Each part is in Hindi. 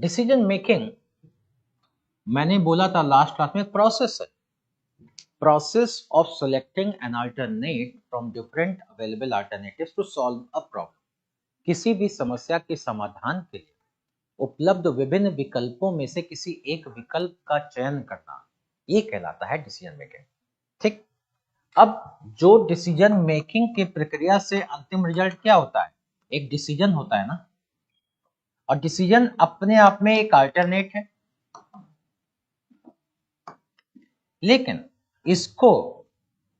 डिसीजन मेकिंग मैंने बोला था लास्ट क्लास में प्रोसेस है, process of selecting an alternate from different available alternatives to solve a problem. किसी भी समस्या के समाधान के लिए उपलब्ध विभिन्न विकल्पों में से किसी एक विकल्प का चयन करना, ये कहलाता है डिसीजन मेकिंग। ठीक, अब जो डिसीजन मेकिंग की प्रक्रिया से अंतिम रिजल्ट क्या होता है, एक डिसीजन होता है ना, और डिसीजन अपने आप में एक अल्टरनेट है, लेकिन इसको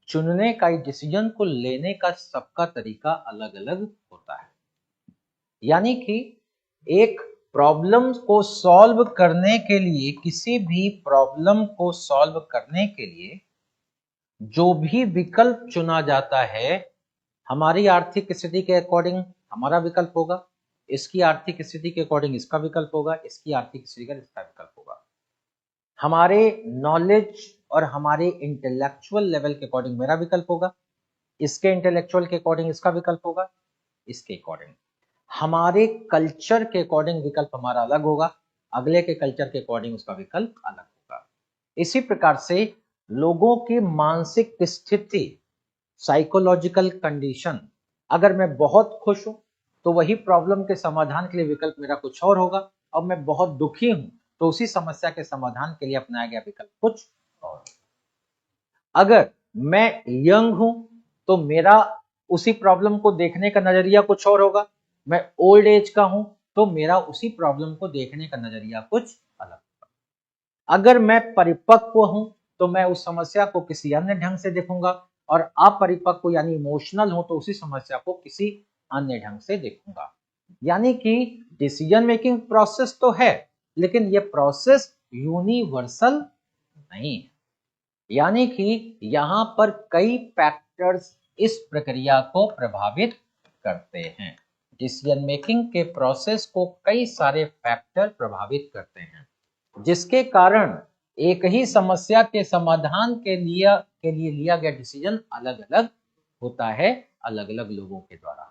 चुनने का, डिसीजन को लेने का सबका तरीका अलग अलग होता है। यानी कि एक प्रॉब्लम को सॉल्व करने के लिए, किसी भी प्रॉब्लम को सॉल्व करने के लिए जो भी विकल्प चुना जाता है, हमारी आर्थिक स्थिति के अकॉर्डिंग हमारा विकल्प होगा, इसकी आर्थिक स्थिति के अकॉर्डिंग इसका विकल्प होगा, इसकी आर्थिक स्थिति का इसका विकल्प होगा, हमारे नॉलेज और हमारे इंटेलेक्चुअल लेवल के अकॉर्डिंग मेरा विकल्प होगा, इसके इंटेलेक्चुअल के अकॉर्डिंग इसका विकल्प होगा, इसके अकॉर्डिंग हमारे कल्चर के अकॉर्डिंग विकल्प हमारा अलग होगा, अगले के कल्चर के अकॉर्डिंग उसका विकल्प अलग होगा। इसी प्रकार से लोगों की मानसिक स्थिति, साइकोलॉजिकल कंडीशन, अगर मैं बहुत खुश हूं तो वही प्रॉब्लम के समाधान के लिए विकल्प मेरा कुछ और होगा, और मैं बहुत दुखी हूं तो उसी समस्या के समाधान के लिए अपनाया गया विकल्प कुछ और। अगर मैं यंग हूं तो मेरा उसी प्रॉब्लम को देखने का नजरिया कुछ और होगा, मैं ओल्ड एज का हूं तो मेरा उसी प्रॉब्लम को देखने का नजरिया कुछ अलग होगा। अगर मैं परिपक्व हूं तो मैं उस समस्या को किसी अन्य ढंग से देखूंगा, और अपरिपक्व यानी इमोशनल हूं तो उसी समस्या को किसी अन्य ढंग से देखूंगा। यानी कि डिसीजन मेकिंग प्रोसेस तो है, लेकिन यह प्रोसेस यूनिवर्सल नहीं है। यानी कि यहां पर कई फैक्टर्स इस प्रक्रिया को प्रभावित करते हैं। डिसीजन मेकिंग के प्रोसेस को कई सारे फैक्टर प्रभावित करते हैं, जिसके कारण एक ही समस्या के समाधान के लिए लिया गया डिसीजन अलग अलग होता है, अलग अलग लोगों के द्वारा।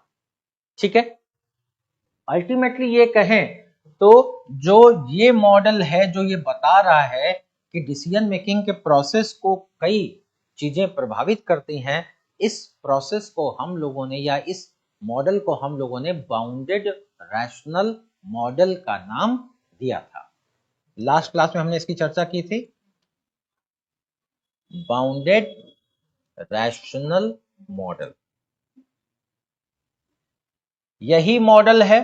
ठीक है, अल्टीमेटली ये कहें तो जो ये मॉडल है, जो ये बता रहा है कि डिसीजन मेकिंग के प्रोसेस को कई चीजें प्रभावित करती हैं, इस प्रोसेस को हम लोगों ने, या इस मॉडल को हम लोगों ने बाउंडेड रैशनल मॉडल का नाम दिया था। लास्ट क्लास में हमने इसकी चर्चा की थी, बाउंडेड रैशनल मॉडल। यही मॉडल है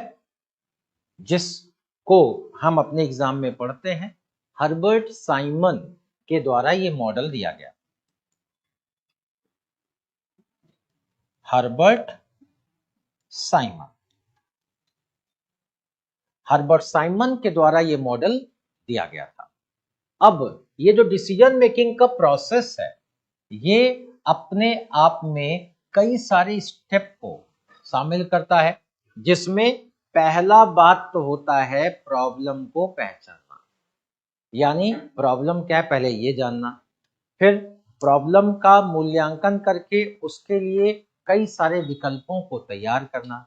जिसको हम अपने एग्जाम में पढ़ते हैं। हर्बर्ट साइमन के द्वारा यह मॉडल दिया गया। हर्बर्ट साइमन के द्वारा यह मॉडल दिया गया था। अब ये जो डिसीजन मेकिंग का प्रोसेस है, ये अपने आप में कई सारे स्टेप को शामिल करता है, जिसमें पहला बात तो होता है प्रॉब्लम को पहचानना। यानी प्रॉब्लम क्या है पहले ये जानना, फिर प्रॉब्लम का मूल्यांकन करके उसके लिए कई सारे विकल्पों को तैयार करना,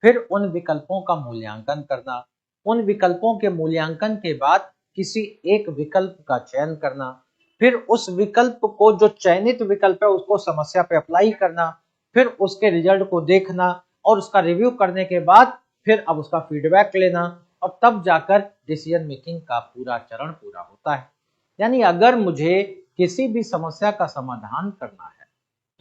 फिर उन विकल्पों का मूल्यांकन करना, उन विकल्पों के मूल्यांकन के बाद किसी एक विकल्प का चयन करना, फिर उस विकल्प को, जो चयनित विकल्प है, उसको समस्या पे अप्लाई करना, फिर उसके रिजल्ट को देखना और उसका रिव्यू करने के बाद फिर अब उसका फीडबैक लेना, और तब जाकर डिसीजन मेकिंग का पूरा चरण पूरा होता है। यानी अगर मुझे किसी भी समस्या का समाधान करना है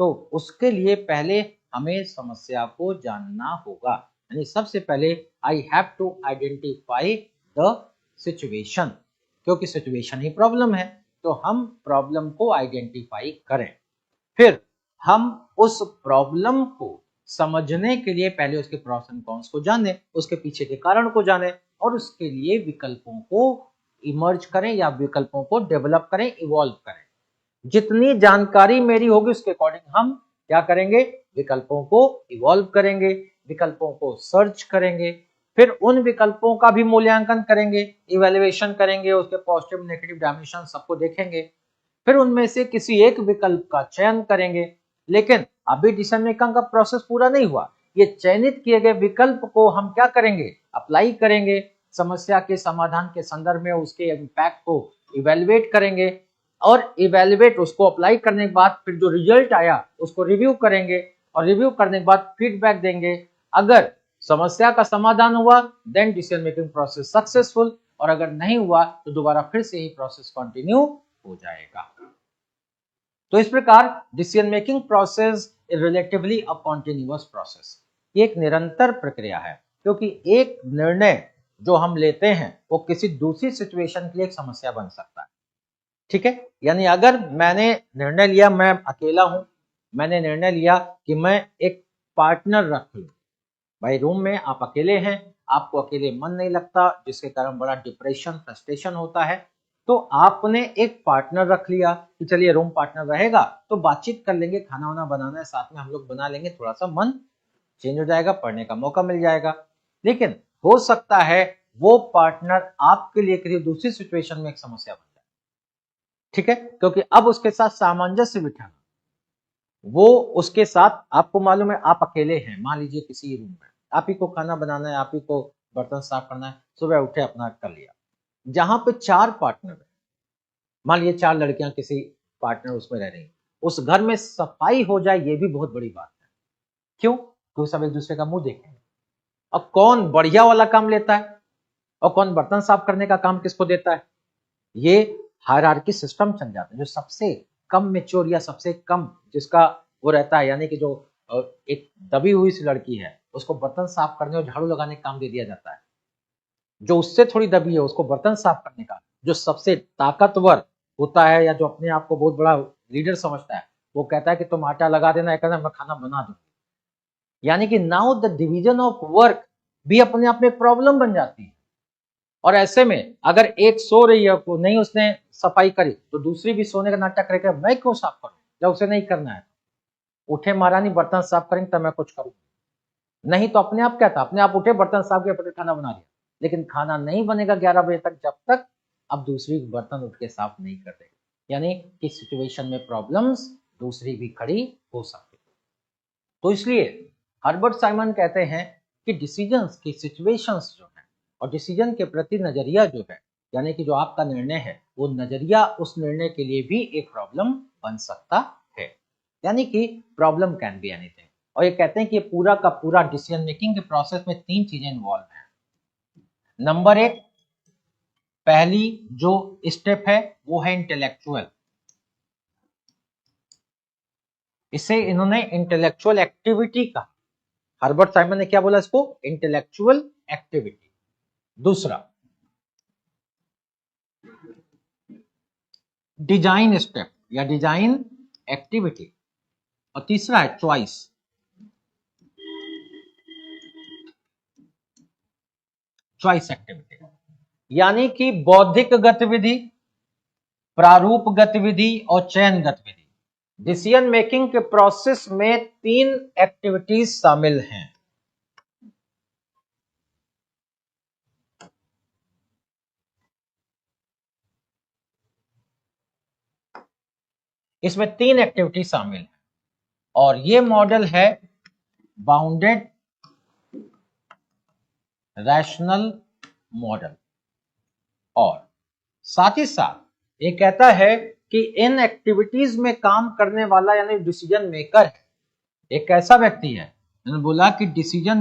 तो उसके लिए पहले हमें समस्या को जानना होगा। यानी सबसे पहले I have to identify the situation, क्योंकि सिचुएशन ही प्रॉब्लम है, तो हम प्रॉब्लम को आइडेंटिफाई करें। फिर हम उस प्रॉब्लम को समझने के लिए पहले उसके प्रोस एंड कॉन्स को जाने, उसके पीछे के कारण को जाने, और उसके लिए विकल्पों को इमर्ज करें या विकल्पों को डेवलप करें, इवॉल्व करें। जितनी जानकारी मेरी होगी उसके अकॉर्डिंग हम क्या करेंगे, विकल्पों को इवॉल्व करेंगे, विकल्पों को सर्च करेंगे, फिर उन विकल्पों का भी मूल्यांकन करेंगे, इवैल्यूएशन करेंगे, उसके पॉजिटिव नेगेटिव डायमेंशन सबको देखेंगे, फिर उनमें से किसी एक विकल्प का चयन करेंगे। लेकिन अभी डिसीजन मेकिंग का प्रोसेस पूरा नहीं हुआ, ये चयनित किए गए विकल्प को हम क्या करेंगे, अप्लाई करेंगे, समस्या के समाधान के संदर्भ में उसके इम्पैक्ट को इवेलुएट करेंगे और इवेलुएट उसको अप्लाई करने के बाद फिर जो रिजल्ट आया उसको रिव्यू करेंगे और रिव्यू करने के बाद फीडबैक देंगे। अगर समस्या का समाधान हुआ then decision making process successful, और अगर नहीं हुआ तो दोबारा फिर से ही प्रोसेस कंटिन्यू हो जाएगा। तो इस प्रकार decision making process is relatively a continuous process. ये एक निरंतर प्रक्रिया है, क्योंकि एक निर्णय जो हम लेते हैं वो किसी दूसरी सिचुएशन के लिए एक समस्या बन सकता है। ठीक है, यानी अगर मैंने निर्णय लिया, मैं अकेला हूं, मैंने निर्णय लिया कि मैं एक पार्टनर रख लूं। भाई रूम में आप अकेले हैं, आपको अकेले मन नहीं लगता, जिसके कारण बड़ा डिप्रेशन फ्रस्ट्रेशन होता है, तो आपने एक पार्टनर रख लिया कि चलिए रूम पार्टनर रहेगा तो बातचीत कर लेंगे, खाना वाना बनाना है साथ में हम लोग बना लेंगे, थोड़ा सा मन चेंज हो जाएगा, पढ़ने का मौका मिल जाएगा। लेकिन हो सकता है वो पार्टनर आपके लिए किसी दूसरी सिचुएशन में एक समस्या बन जाए। ठीक है, क्योंकि अब उसके साथ सामंजस्य बिठाना, वो उसके साथ, आपको मालूम है आप अकेले हैं, मान लीजिए किसी रूम में आप ही को खाना बनाना है, आप ही को बर्तन साफ करना है, सुबह उठे अपना कर लिया। जहां पे 4 पार्टनर है, मान लीजिए 4 लड़कियां किसी पार्टनर उसमें रह रही, उस घर में सफाई हो जाए ये भी बहुत बड़ी बात है। क्यों? क्योंकि सब एक दूसरे का मुंह देखेंगे। अब कौन बढ़िया वाला काम लेता है और कौन बर्तन साफ करने का काम किसको देता है, ये हायरार्की सिस्टम चल जाता है। जो सबसे कम मेच्योर या सबसे कम जिसका वो रहता है, यानी कि जो एक दबी हुई सी लड़की है उसको बर्तन साफ करने और झाड़ू लगाने का काम दे दिया जाता है। जो उससे थोड़ी दबी है उसको बर्तन साफ करने का। जो सबसे ताकतवर होता है या जो अपने आप को बहुत बड़ा लीडर समझता है वो कहता है कि तुम आटा लगा देना, कहना मैं खाना बना दूंगा। यानी कि now the division of work भी अपने आप में एक प्रॉब्लम बन जाती है। और ऐसे में अगर एक सो रही है को नहीं उसने सफाई करी तो दूसरी भी सोने का नाटक करेगा, मैं क्यों साफ करूं जब उसे नहीं करना है। उठे महारानी बर्तन साफ करेंगे तब मैं कुछ करूं, नहीं तो अपने आप क्या था, अपने आप उठे बर्तन साफ किया फिर खाना बना दिया। लेकिन खाना नहीं बनेगा 11 बजे तक जब तक अब दूसरी बर्तन उठ के साफ नहीं कर देगा। यानी कि सिचुएशन में प्रॉब्लम्स दूसरी भी खड़ी हो सकती है। तो इसलिए हर्बर्ट साइमन कहते हैं कि डिसीजंस की सिचुएशंस जो है और डिसीजन के प्रति नजरिया जो है, यानी कि जो आपका निर्णय है वो नजरिया उस निर्णय के लिए भी एक प्रॉब्लम बन सकता है। यानी कि प्रॉब्लम कैन बी एनीथिंग। और ये कहते हैं कि पूरा का पूरा डिसीजन मेकिंग के प्रोसेस में 3 चीजें इन्वॉल्व हैं। नंबर 1, पहली जो स्टेप है वो है इंटेलेक्चुअल। इसे इन्होंने इंटेलेक्चुअल एक्टिविटी कहा। हर्बर्ट साइमन ने क्या बोला इसको, इंटेलेक्चुअल एक्टिविटी। दूसरा डिजाइन स्टेप या डिजाइन एक्टिविटी, और तीसरा है चॉइस। चॉइस एक्टिविटी यानी कि बौद्धिक गतिविधि, प्रारूप गतिविधि और चयन गतिविधि। डिसीजन मेकिंग के प्रोसेस में 3 एक्टिविटीज शामिल हैं। इसमें 3 एक्टिविटी शामिल है और ये मॉडल है बाउंडेड रैशनल मॉडल। और साथ ही साथ ये कहता है कि इन एक्टिविटीज में काम करने वाला यानी डिसीजन मेकर है, एक ऐसा व्यक्ति है, मैंने बोला कि डिसीजन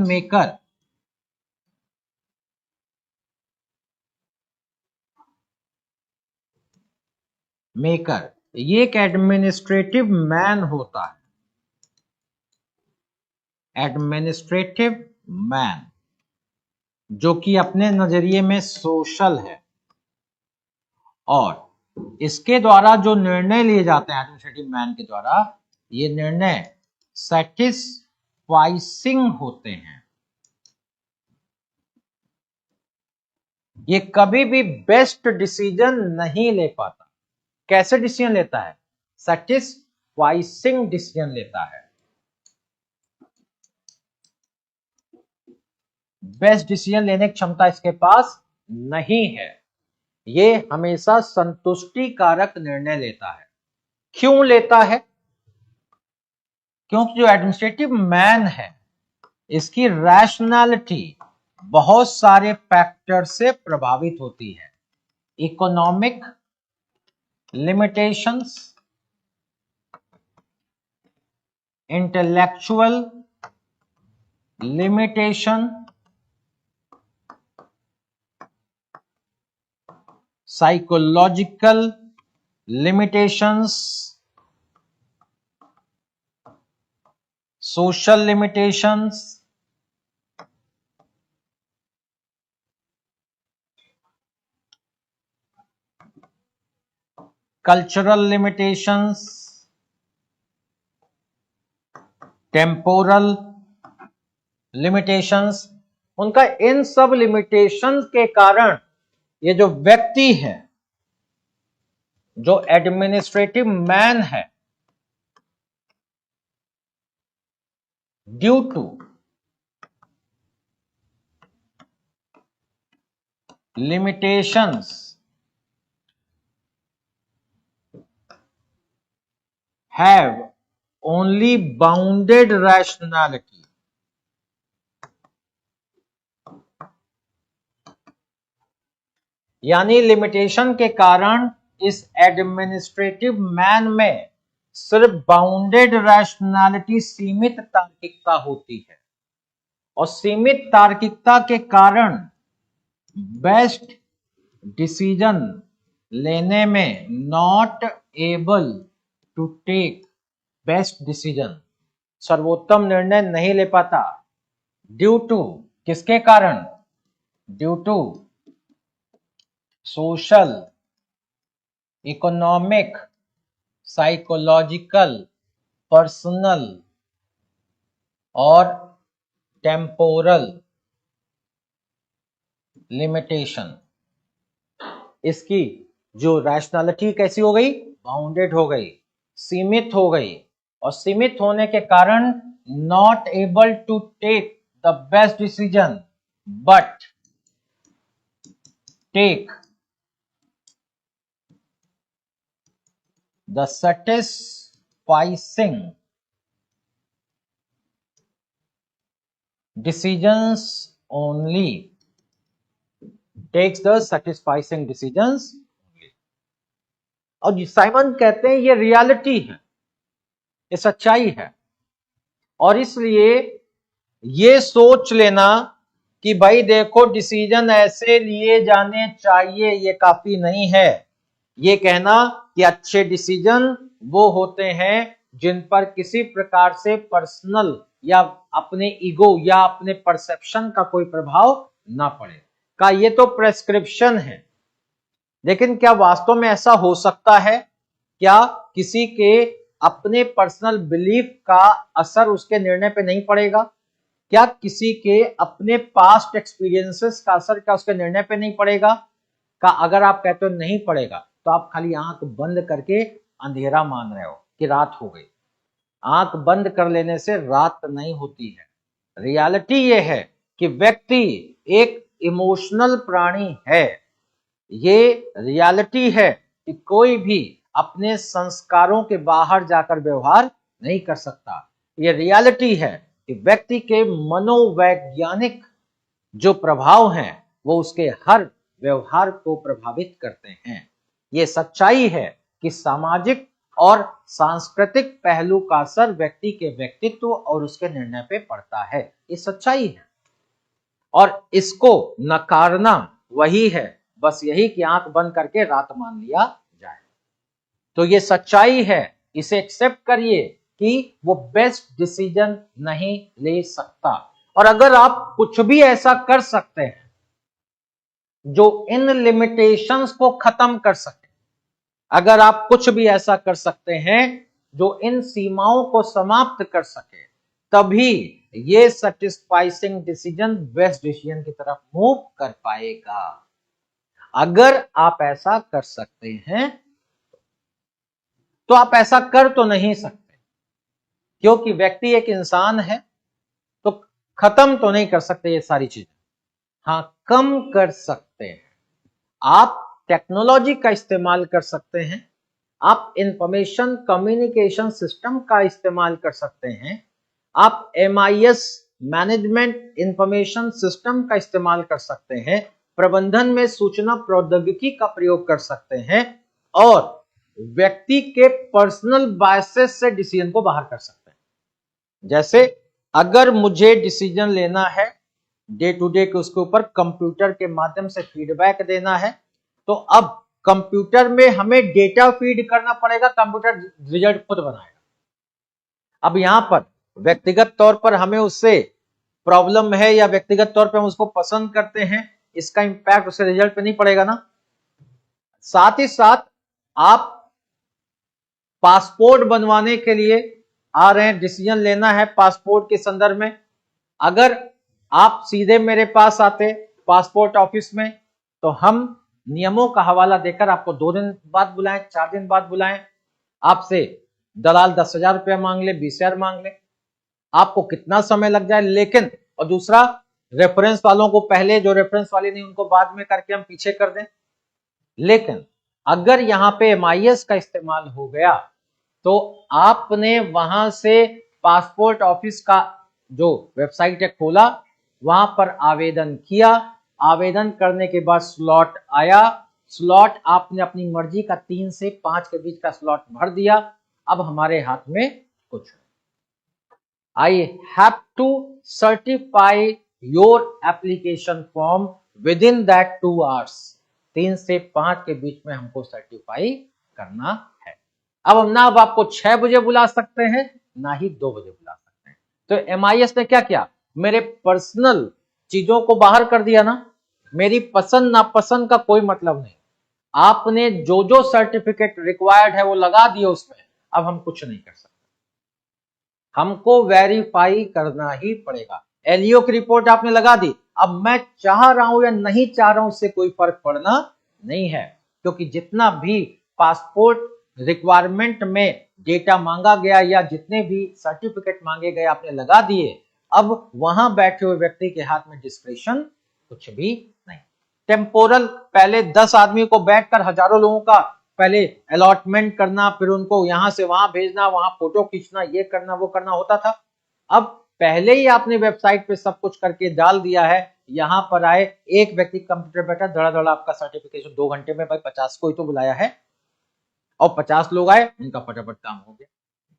मेकर ये एक एडमिनिस्ट्रेटिव मैन होता है। एडमिनिस्ट्रेटिव मैन जो कि अपने नजरिए में सोशल है, और इसके द्वारा जो निर्णय लिए जाते हैं एडमिनिस्ट्रेटिव मैन के द्वारा, ये निर्णय सैटिस्फाइसिंग होते हैं। ये कभी भी बेस्ट डिसीजन नहीं ले पाता। कैसे डिसीजन लेता है, सैटिस्फाइसिंग डिसीजन लेता है। बेस्ट डिसीजन लेने की क्षमता इसके पास नहीं है। ये हमेशा संतुष्टिकारक निर्णय लेता है। क्यों लेता है? क्योंकि जो एडमिनिस्ट्रेटिव मैन है इसकी रैशनैलिटी बहुत सारे फैक्टर से प्रभावित होती है। Economic limitations, intellectual limitation, psychological limitations, social limitations, cultural limitations, temporal limitations. उनका इन सब लिमिटेशंस के कारण ये जो व्यक्ति है, जो एडमिनिस्ट्रेटिव मैन है, due to limitations have only bounded rationality, यानी लिमिटेशन के कारण इस एडमिनिस्ट्रेटिव मैन में सिर्फ बाउंडेड रैशनैलिटी, सीमित तार्किकता होती है, और सीमित तार्किकता के कारण बेस्ट डिसीजन लेने में not able to take best decision, सर्वोत्तम निर्णय नहीं ले पाता। ड्यू टू, किसके कारण? Due to social, economic, psychological, personal और टेम्पोरल लिमिटेशन। इसकी जो रैशनैलिटी कैसी हो गई? बाउंडेड हो गई, सीमित हो गई, और सीमित होने के कारण not able to take the best decision but take the satisfying decisions only, takes the satisfying decisions only। और साइमन कहते हैं ये रियलिटी है, ये सच्चाई है, और इसलिए ये सोच लेना कि भाई देखो डिसीजन ऐसे लिए जाने चाहिए, ये काफी नहीं है। ये कहना कि अच्छे डिसीजन वो होते हैं जिन पर किसी प्रकार से पर्सनल या अपने ईगो या अपने परसेप्शन का कोई प्रभाव ना पड़े, का ये तो प्रेस्क्रिप्शन है। लेकिन क्या वास्तव में ऐसा हो सकता है? क्या किसी के अपने पर्सनल बिलीफ का असर उसके निर्णय पे नहीं पड़ेगा? क्या किसी के अपने पास्ट एक्सपीरियंसेस का असर क्या उसके निर्णय पे नहीं पड़ेगा? का अगर आप कहते हो नहीं पड़ेगा तो आप खाली आंख बंद करके अंधेरा मान रहे हो कि रात हो गई। आंख बंद कर लेने से रात नहीं होती है। रियलिटी ये है कि व्यक्ति एक इमोशनल प्राणी है। ये रियलिटी है कि कोई भी अपने संस्कारों के बाहर जाकर व्यवहार नहीं कर सकता। ये रियलिटी है कि व्यक्ति के मनोवैज्ञानिक जो प्रभाव हैं वो उसके हर व्यवहार को प्रभावित करते हैं। ये सच्चाई है कि सामाजिक और सांस्कृतिक पहलू का असर व्यक्ति के व्यक्तित्व और उसके निर्णय पे पड़ता है। ये सच्चाई है, और इसको नकारना वही है, बस यही कि आंख बंद करके रात मान लिया जाए। तो ये सच्चाई है, इसे एक्सेप्ट करिए कि वो बेस्ट डिसीजन नहीं ले सकता। और अगर आप कुछ भी ऐसा कर सकते हैं जो इन लिमिटेशंस को खत्म कर सके, अगर आप कुछ भी ऐसा कर सकते हैं जो इन सीमाओं को समाप्त कर सके, तभी ये सैटिस्फाइंग डिसीजन बेस्ट डिसीजन की तरफ मूव कर पाएगा। अगर आप ऐसा कर सकते हैं तो आप ऐसा कर तो नहीं सकते, क्योंकि व्यक्ति एक इंसान है, तो खत्म तो नहीं कर सकते ये सारी चीजें। हाँ, कम कर सकते हैं। आप टेक्नोलॉजी का इस्तेमाल कर सकते हैं, आप इंफॉर्मेशन कम्युनिकेशन सिस्टम का इस्तेमाल कर सकते हैं, आप MIS मैनेजमेंट इंफॉर्मेशन सिस्टम का इस्तेमाल कर सकते हैं, प्रबंधन में सूचना प्रौद्योगिकी का प्रयोग कर सकते हैं और व्यक्ति के पर्सनल बायसेस से डिसीजन को बाहर कर सकते हैं। जैसे अगर मुझे डिसीजन लेना है डे टू डे के उसके ऊपर कंप्यूटर के माध्यम से फीडबैक देना है, तो अब कंप्यूटर में हमें डेटा फीड करना पड़ेगा, कंप्यूटर रिजल्ट खुद बनाएगा। अब यहां पर व्यक्तिगत तौर पर हमें उससे प्रॉब्लम है या व्यक्तिगत तौर पर हम उसको पसंद करते हैं, इसका इंपैक्ट उसके रिजल्ट पे नहीं पड़ेगा ना। साथ ही साथ आप पासपोर्ट बनवाने के लिए आ रहे हैं, डिसीजन लेना है पासपोर्ट के संदर्भ में, अगर आप सीधे मेरे पास आते पासपोर्ट ऑफिस में तो हम नियमों का हवाला देकर आपको 2 दिन बाद बुलाएं, 4 दिन बाद बुलाएं, आपसे दलाल 10,000 रुपया मांग ले, 20,000 मांग ले, आपको कितना समय लग जाए। लेकिन और दूसरा, रेफरेंस वालों को पहले, जो रेफरेंस वाले नहीं उनको बाद में करके हम पीछे कर दें। लेकिन अगर यहां पे MIS का इस्तेमाल हो गया तो आपने वहां से पासपोर्ट ऑफिस का जो वेबसाइट है खोला, वहां पर आवेदन किया, आवेदन करने के बाद स्लॉट आया, स्लॉट आपने अपनी मर्जी का 3 से 5 के बीच का स्लॉट भर दिया। अब हमारे हाथ में कुछ, I have to certify your application form within that 2 hours, 3 से 5 के बीच में हमको सर्टिफाई करना है। अब ना अब आपको 6 बजे बुला सकते हैं, ना ही 2 बजे बुला सकते हैं। तो MIS ने क्या किया, मेरे पर्सनल चीजों को बाहर कर दिया ना, मेरी पसंद नापसंद का कोई मतलब नहीं, आपने जो जो सर्टिफिकेट रिक्वायर्ड है वो लगा दिए उसमें, अब हम कुछ नहीं कर सकते, हमको वेरीफाई करना ही पड़ेगा। LEO की रिपोर्ट आपने लगा दी, अब मैं चाह रहा हूं या नहीं चाह रहा हूं इससे कोई फर्क पड़ना नहीं है, क्योंकि जितना भी पासपोर्ट रिक्वायरमेंट में डेटा मांगा गया या जितने भी सर्टिफिकेट मांगे गए आपने लगा दिए, अब वहां बैठे हुए व्यक्ति के हाथ में डिस्क्रिप्शन कुछ भी नहीं। टेम्पोरल, पहले 10 आदमी को बैठकर हजारों लोगों का पहले अलॉटमेंट करना, फिर उनको यहां से वहां भेजना, वहां फोटो खींचना, ये करना वो करना होता था। अब पहले ही आपने वेबसाइट पे सब कुछ करके डाल दिया है, यहां पर आए, एक व्यक्ति कंप्यूटर बैठा, धड़ा धड़ा आपका सर्टिफिकेशन 2 घंटे में, भाई 50 को ही तो बुलाया है और 50 लोग आए, उनका फटाफट काम हो गया।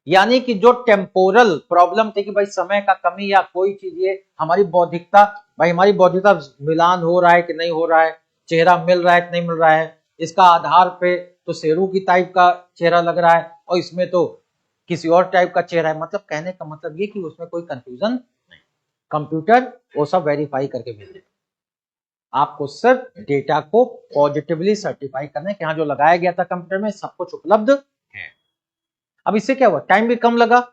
यानी कि जो टेम्पोरल प्रॉब्लम थी कि भाई समय का कमी या कोई चीज, ये हमारी बौद्धिकता, भाई हमारी बौद्धिकता मिलान हो रहा है कि नहीं हो रहा है, चेहरा मिल रहा है कि नहीं मिल रहा है, इसका आधार पे तो शेरू की टाइप का चेहरा लग रहा है और इसमें तो किसी और टाइप का चेहरा है, मतलब कहने का मतलब ये कि उसमें कोई कंफ्यूजन नहीं, कंप्यूटर वो सब वेरीफाई करके भेज देगा। आपको सिर्फ डेटा को पॉजिटिवली सर्टिफाई करना है कि हाँ जो लगाया गया था कंप्यूटर में सब कुछ उपलब्ध है। अब इससे क्या हुआ, टाइम भी कम लगा,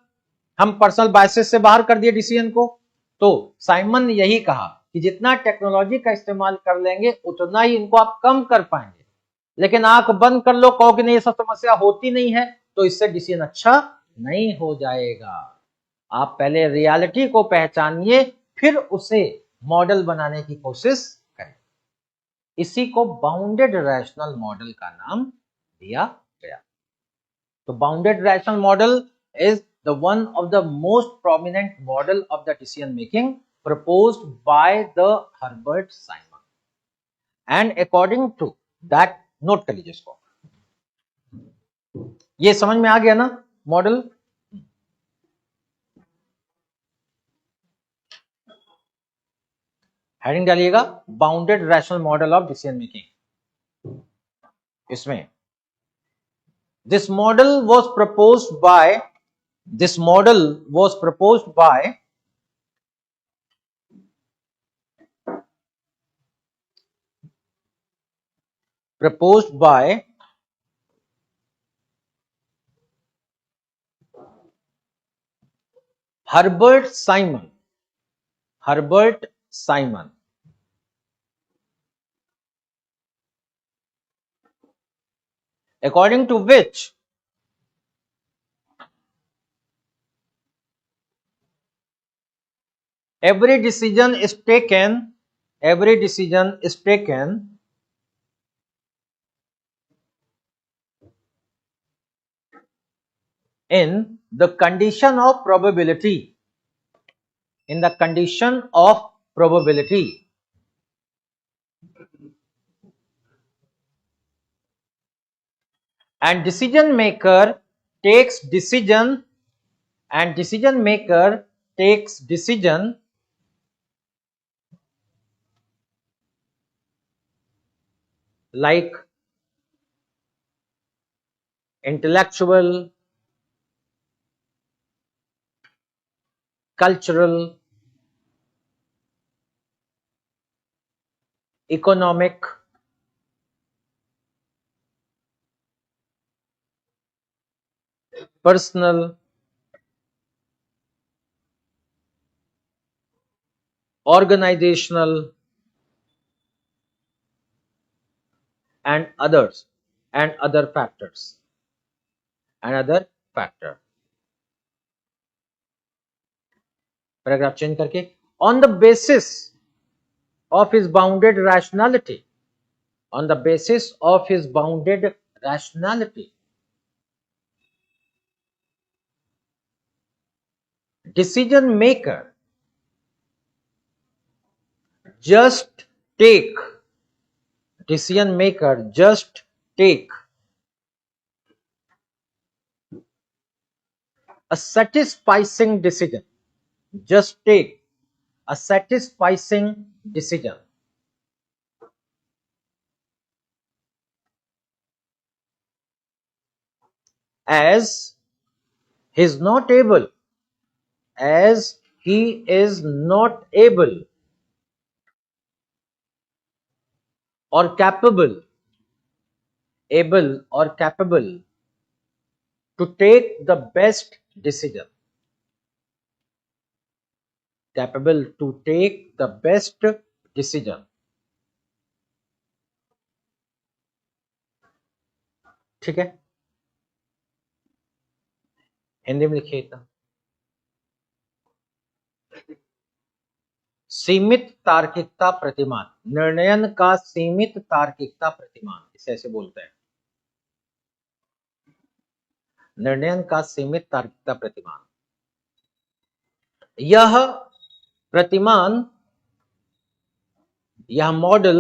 हम पर्सनल बायसेस से बाहर कर दिए डिसीजन को। तो साइमन ने यही कहा कि जितना टेक्नोलॉजी का इस्तेमाल कर लेंगे उतना ही इनको आप कम कर पाएंगे, लेकिन आंख बंद कर लो, कहो कि नहीं ये सब समस्या होती नहीं है, तो इससे डिसीजन अच्छा नहीं हो जाएगा। आप पहले रियलिटी को पहचानिए, फिर उसे मॉडल बनाने की कोशिश करें। इसी को बाउंडेड रैशनल मॉडल का नाम दिया गया। तो bounded rational model is the one of the most prominent model of the decision making proposed by the Herbert Simon, and according to that, note कर लीजिए इसको, ये समझ में आ गया ना मॉडल। हेडिंग डालिएगा bounded rational model of decision making. इसमें this model was proposed by Herbert Simon, according to which every decision is taken in the condition of probability, in the condition of probability. And decision maker takes decision like intellectual, cultural, economic, personal, organizational, and other factors. Paragraph change करके, on the basis of his bounded rationality, decision maker just take a satisfying decision. Just take a satisfying decision. As he is not able or capable to take the best decision. ठीक है, हिंदी में लिखिए इतना। सीमित तार्किकता प्रतिमान, निर्णयन का सीमित तार्किकता प्रतिमान, इसे ऐसे बोलते हैं, निर्णयन का सीमित तार्किकता प्रतिमान। यह प्रतिमान, यह मॉडल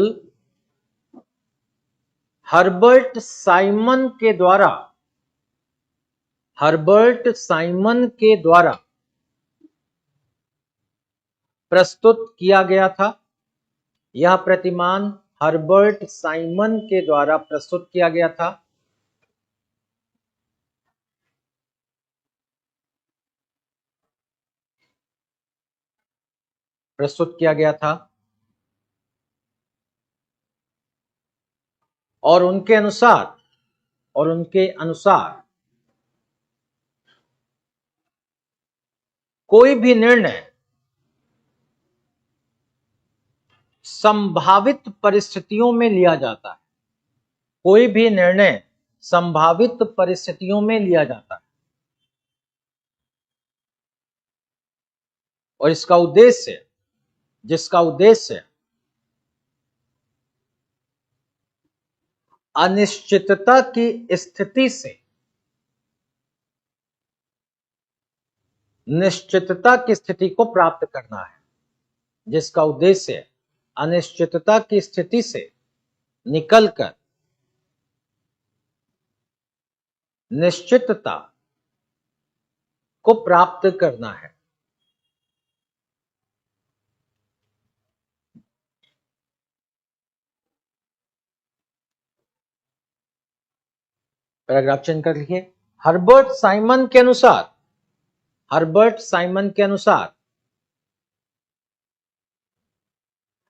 हर्बर्ट साइमन के द्वारा प्रस्तुत किया गया था। यह प्रतिमान हर्बर्ट साइमन के द्वारा प्रस्तुत किया गया था और उनके अनुसार कोई भी निर्णय संभावित परिस्थितियों में लिया जाता है। और जिसका उद्देश्य अनिश्चितता की स्थिति से निश्चितता की स्थिति को प्राप्त करना है। जिसका उद्देश्य अनिश्चितता की स्थिति से निकलकर निश्चितता को प्राप्त करना है। पैराग्राफ चेंज कर लिखिए। हर्बर्ट साइमन के अनुसार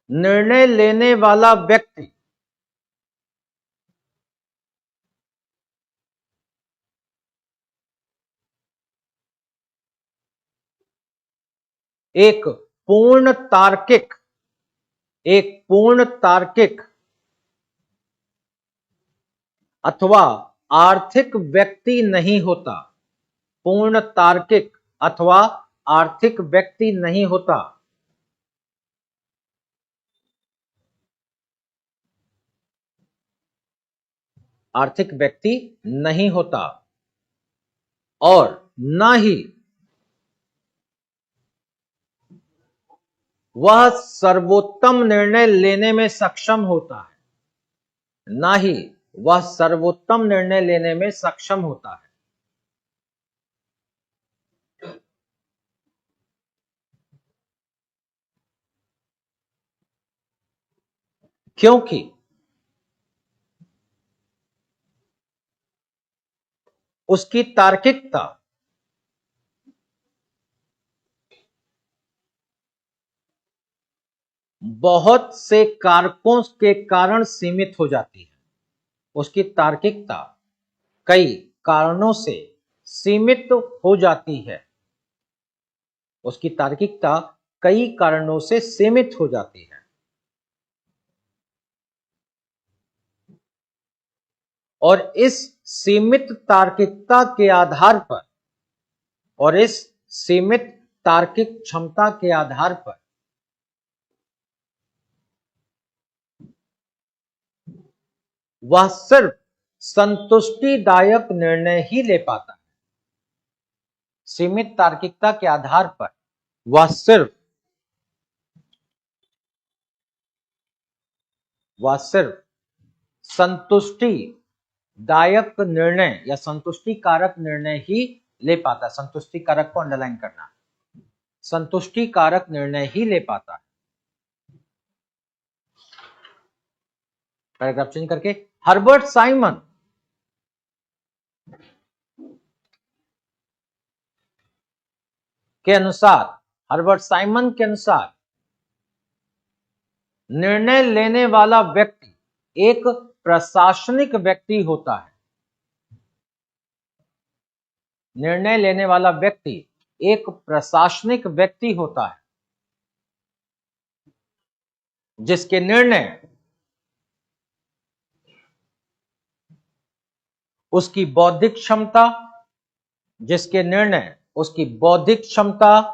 निर्णय लेने वाला व्यक्ति एक पूर्ण तार्किक अथवा आर्थिक व्यक्ति नहीं होता। पूर्ण तार्किक अथवा आर्थिक व्यक्ति नहीं होता। और न ही वह सर्वोत्तम निर्णय लेने में सक्षम होता है, ना ही वह सर्वोत्तम निर्णय लेने में सक्षम होता है। क्योंकि उसकी तार्किकता बहुत से कारकों के कारण सीमित हो जाती है। उसकी तार्किकता कई कारणों से सीमित हो जाती है। उसकी तार्किकता कई कारणों से सीमित हो जाती है। और इस सीमित तार्किकता के आधार पर और इस सीमित तार्किक क्षमता के आधार पर वह सिर्फ संतुष्टिदायक निर्णय ही ले पाता है। सीमित तार्किकता के आधार पर वह सिर्फ संतुष्टिदायक निर्णय या संतुष्टिकारक निर्णय ही ले पाता है। संतुष्टिकारक को अंडरलाइन करना, संतुष्टिकारक निर्णय ही ले पाता है। पैराग्राफ चेंज करके, हर्बर्ट साइमन के अनुसार, हर्बर्ट साइमन के अनुसार निर्णय लेने वाला व्यक्ति एक प्रशासनिक व्यक्ति होता है। निर्णय लेने वाला व्यक्ति एक प्रशासनिक व्यक्ति होता है जिसके निर्णय उसकी बौद्धिक क्षमता, जिसके निर्णय उसकी बौद्धिक क्षमता,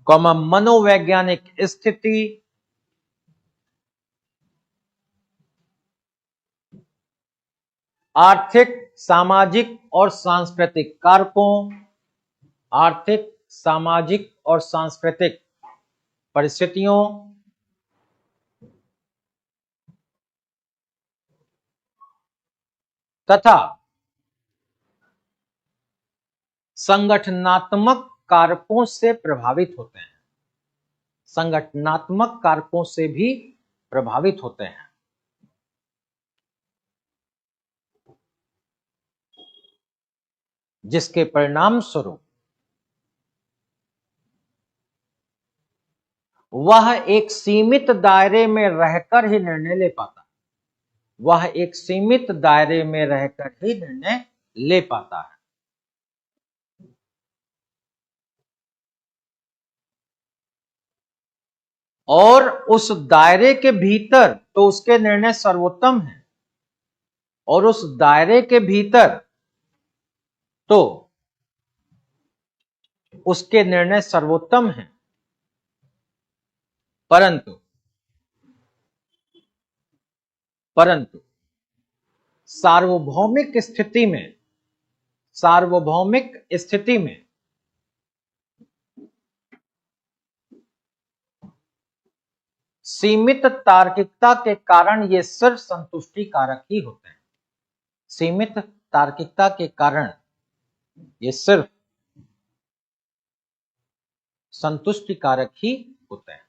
मनोवैज्ञानिक स्थिति, आर्थिक, सामाजिक और सांस्कृतिक कारकों, आर्थिक, सामाजिक और सांस्कृतिक परिस्थितियों तथा संगठनात्मक कारकों से प्रभावित होते हैं। संगठनात्मक कारकों से भी प्रभावित होते हैं, जिसके परिणाम स्वरूप वह एक सीमित दायरे में रहकर ही निर्णय ले पाता है। वह एक सीमित दायरे में रहकर ही निर्णय ले पाता है। और उस दायरे के भीतर तो उसके निर्णय सर्वोत्तम हैं, और उस दायरे के भीतर तो उसके निर्णय सर्वोत्तम हैं, परंतु सार्वभौमिक स्थिति में सीमित तार्किकता के कारण ये सिर्फ संतुष्टि कारक ही होते हैं। सीमित तार्किकता के कारण ये सिर्फ संतुष्टि कारक ही होते हैं।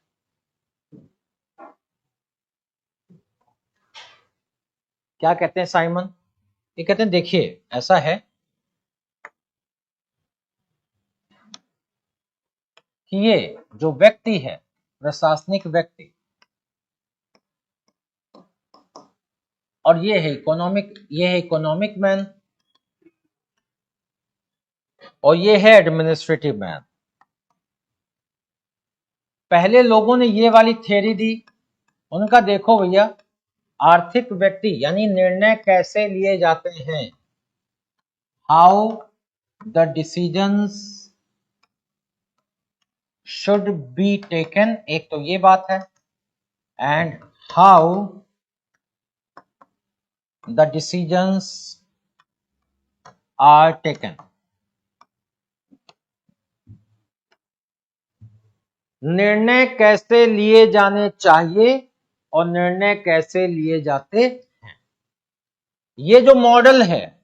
क्या कहते हैं साइमन? ये कहते हैं देखिए ऐसा है कि ये जो व्यक्ति है, प्रशासनिक व्यक्ति, और ये है इकोनॉमिक मैन, और ये है एडमिनिस्ट्रेटिव मैन। पहले लोगों ने ये वाली थ्योरी दी, उनका देखो भैया, आर्थिक व्यक्ति यानी निर्णय कैसे लिए जाते हैं, how the decisions should be taken, एक तो ये बात है, and how the decisions are taken. निर्णय कैसे लिए जाने चाहिए और निर्णय कैसे लिए जाते हैं। ये जो मॉडल है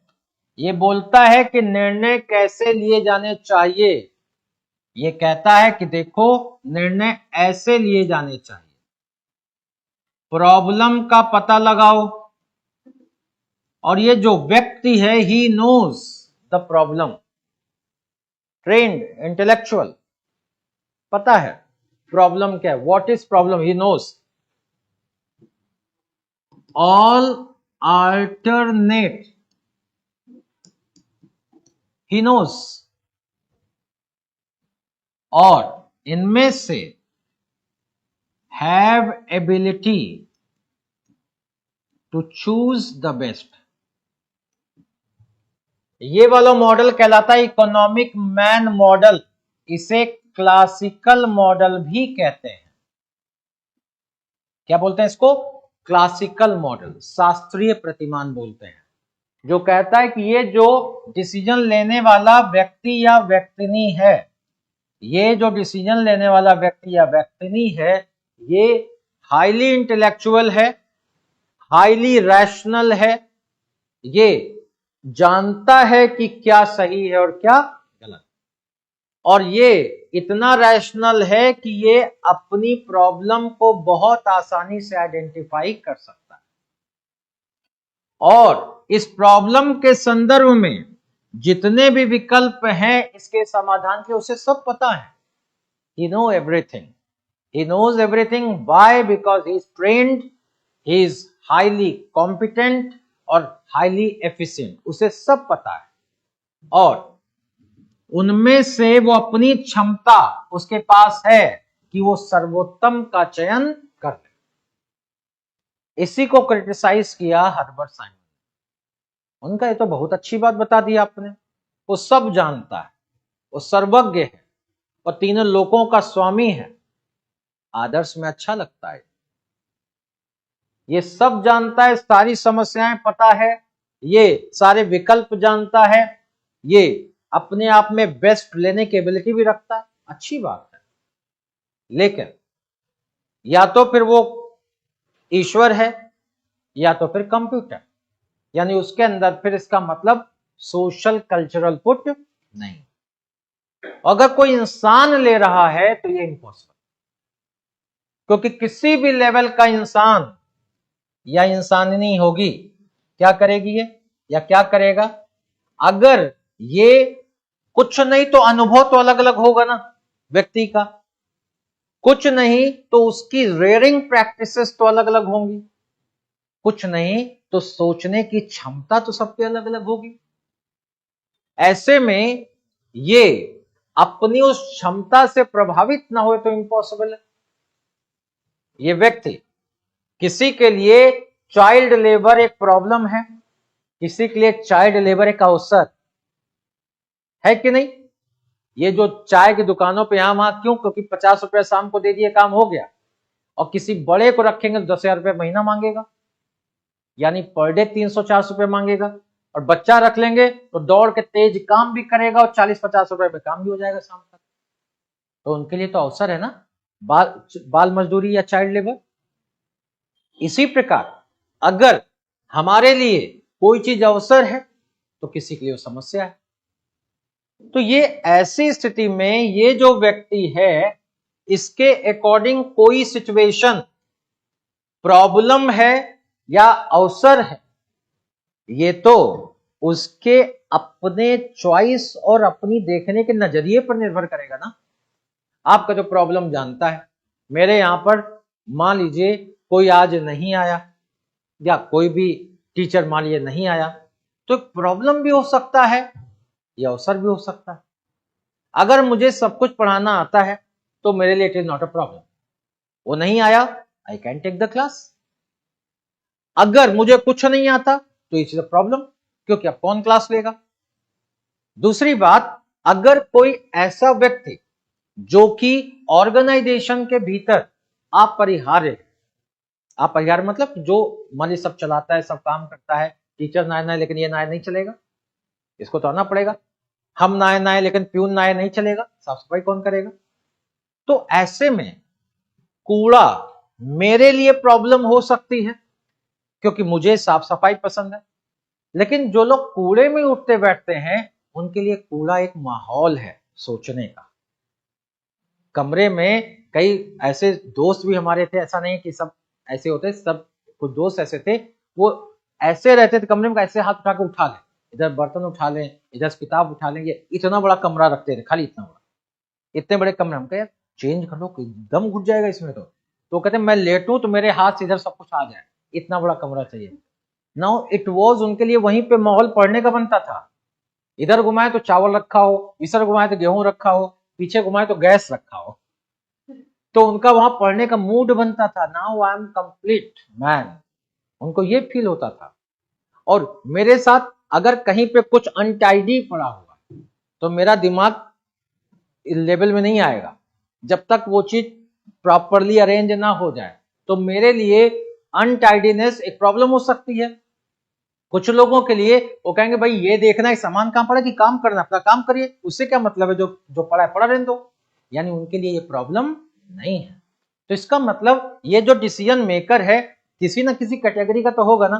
ये बोलता है कि निर्णय कैसे लिए जाने चाहिए। ये कहता है कि देखो निर्णय ऐसे लिए जाने चाहिए, प्रॉब्लम का पता लगाओ, और ये जो व्यक्ति है he knows the problem, trained intellectual, पता है प्रॉब्लम क्या है, what is problem, he knows all alternate, he knows, और इनमें से have ability to choose the best. ये वाला मॉडल कहलाता है इकोनॉमिक मैन मॉडल। इसे क्लासिकल मॉडल भी कहते हैं। क्या बोलते हैं इसको? क्लासिकल मॉडल, शास्त्रीय प्रतिमान बोलते हैं, जो कहता है कि ये जो डिसीजन लेने वाला व्यक्ति या व्यक्तिनी है, ये जो डिसीजन लेने वाला व्यक्ति या व्यक्तिनी है, ये हाईली इंटेलेक्चुअल है, हाईली रैशनल है, ये जानता है कि क्या सही है और क्या गलत, और ये इतना रैशनल है कि ये अपनी प्रॉब्लम को बहुत आसानी से आइडेंटिफाई कर सकता है, और इस प्रॉब्लम के संदर्भ में जितने भी विकल्प हैं इसके समाधान के, उसे सब पता है। He know everything. He knows everything. Why? Because he is trained, he is highly competent और highly efficient. उसे सब पता है, और उनमें से वो अपनी क्षमता उसके पास है कि वो सर्वोत्तम का चयन कर ले। इसी को क्रिटिसाइज किया हर्बर्ट साइमन। उनका ये तो बहुत अच्छी बात बता दी आपने, वो सब जानता है, वो सर्वज्ञ है और तीनों लोकों का स्वामी है। आदर्श में अच्छा लगता है, ये सब जानता है, सारी समस्याएं पता है, ये सारे विकल्प जानता है, ये अपने आप में बेस्ट लेने की एबिलिटी भी रखता है, अच्छी बात है। लेकिन या तो फिर वो ईश्वर है या तो फिर कंप्यूटर, यानी उसके अंदर फिर इसका मतलब सोशल कल्चरल पुट नहीं। अगर कोई इंसान ले रहा है तो ये इम्पॉसिबल, क्योंकि किसी भी लेवल का इंसान या इंसानी होगी, क्या करेगी ये या क्या करेगा? अगर ये कुछ नहीं तो अनुभव तो अलग अलग होगा ना व्यक्ति का, कुछ नहीं तो उसकी रेयरिंग प्रैक्टिसेस तो अलग अलग होंगी, कुछ नहीं तो सोचने की क्षमता तो सबकी अलग अलग होगी। ऐसे में ये अपनी उस क्षमता से प्रभावित ना हो तो इम्पॉसिबल है। ये व्यक्ति, किसी के लिए चाइल्ड लेबर एक प्रॉब्लम है, किसी के लिए चाइल्ड लेबर एक अवसर है कि नहीं? ये जो चाय की दुकानों पे यहां वहां क्यों? क्योंकि 50 रुपए शाम को दे दिए काम हो गया, और किसी बड़े को रखेंगे तो 10,000 रुपए महीना मांगेगा, यानी पर डे 300-400 रुपए मांगेगा, और बच्चा रख लेंगे तो दौड़ के तेज काम भी करेगा और 40-50 रुपए में काम भी हो जाएगा शाम तक। तो उनके लिए तो अवसर है ना, बाल मजदूरी या चाइल्ड लेबर। इसी प्रकार अगर हमारे लिए कोई चीज अवसर है तो किसी के लिए वो समस्या है। तो ये ऐसी स्थिति में ये जो व्यक्ति है, इसके अकॉर्डिंग कोई सिचुएशन प्रॉब्लम है या अवसर है, ये तो उसके अपने चॉइस और अपनी देखने के नजरिए पर निर्भर करेगा ना। आपका जो प्रॉब्लम जानता है, मेरे यहां पर मान लीजिए कोई आज नहीं आया या कोई भी टीचर मान लीजिए नहीं आया, तो प्रॉब्लम भी हो सकता है या अवसर भी हो सकता है। अगर मुझे सब कुछ पढ़ाना आता है तो मेरे लिए it is not a problem, वो नहीं आया, I can take the class. अगर मुझे कुछ नहीं आता तो इट इज अ प्रॉब्लम, क्योंकि अब कौन क्लास लेगा। दूसरी बात, अगर कोई ऐसा व्यक्ति जो कि ऑर्गेनाइजेशन के भीतर अपरिहार्य है, अपरिहार्य मतलब जो मान लीजिए सब चलाता है, सब काम करता है, टीचर ना आए लेकिन ये ना आए नहीं चलेगा, इसको तो आना पड़ेगा। हम ना आए लेकिन प्यून ना आए नहीं चलेगा, साफ सफाई कौन करेगा? तो ऐसे में कूड़ा मेरे लिए प्रॉब्लम हो सकती है क्योंकि मुझे साफ सफाई पसंद है, लेकिन जो लोग कूड़े में उठते बैठते हैं उनके लिए कूड़ा एक माहौल है सोचने का। कमरे में कई ऐसे दोस्त भी हमारे थे, ऐसा नहीं कि सब ऐसे होते, सब कुछ दोस्त ऐसे थे, वो ऐसे रहते थे कमरे में, ऐसे हाथ उठा के उठा लें, इधर बर्तन उठा लें, इधर किताब उठा लें, ये इतना बड़ा कमरा रखते थे, खाली इतना बड़ा, इतने बड़े कमरे में यार चेंज कर लो, दम घुट जाएगा इसमें। तो कहते मैं लेटूं तो मेरे हाथ से इधर सब कुछ आ जाए, इतना बड़ा कमरा चाहिए। नाउ इट वाज उनके लिए वहीं पे माहौल पढ़ने का बनता था। इधर घुमाए तो चावल रखा हो, इधर घुमाए तो गेहूं रखा हो, पीछे घुमाए तो गैस रखा हो, तो उनका वहां पढ़ने का मूड बनता था। Now I am complete man, उनको ये फील होता था। और मेरे साथ अगर कहीं पे कुछ अनटाइडी पड़ा हुआ तो मेरा दिमाग लेवल में नहीं आएगा जब तक वो चीज प्रॉपरली अरेंज ना हो जाए। तो मेरे लिए अनटाइडीनेस एक प्रॉब्लम हो सकती है। कुछ लोगों के लिए वो कहेंगे भाई ये देखना है सामान कहां पड़ा कि काम करना, अपना काम करिए, उससे क्या मतलब है, जो जो पड़ा है पड़ा रहने दो। यानी उनके लिए ये प्रॉब्लम नहीं है। तो इसका मतलब ये जो डिसीजन मेकर है किसी ना किसी कैटेगरी का तो होगा ना।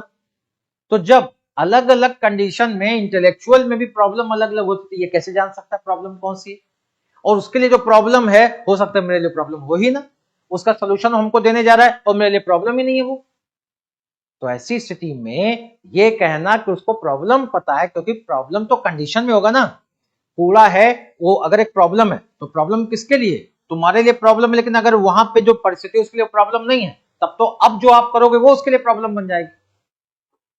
तो जब अलग अलग कंडीशन में इंटेलेक्चुअल में भी प्रॉब्लम अलग अलग होती है, ये कैसे जान सकता है प्रॉब्लम कौन सी है? और उसके लिए जो प्रॉब्लम है हो सकता है मेरे लिए प्रॉब्लम हो ही ना, उसका सोल्यूशन हमको देने जा रहा है और मेरे लिए प्रॉब्लम ही नहीं है वो। तो ऐसी स्थिति में ये कहना कि उसको प्रॉब्लम पता है, क्योंकि प्रॉब्लम तो कंडीशन में होगा ना। कूड़ा है वो अगर एक प्रॉब्लम है तो प्रॉब्लम किसके लिए? तुम्हारे लिए प्रॉब्लम है, लेकिन अगर वहां पे जो परिस्थिति उसके लिए प्रॉब्लम नहीं है तब तो अब जो आप करोगे वो उसके लिए प्रॉब्लम बन जाएगी।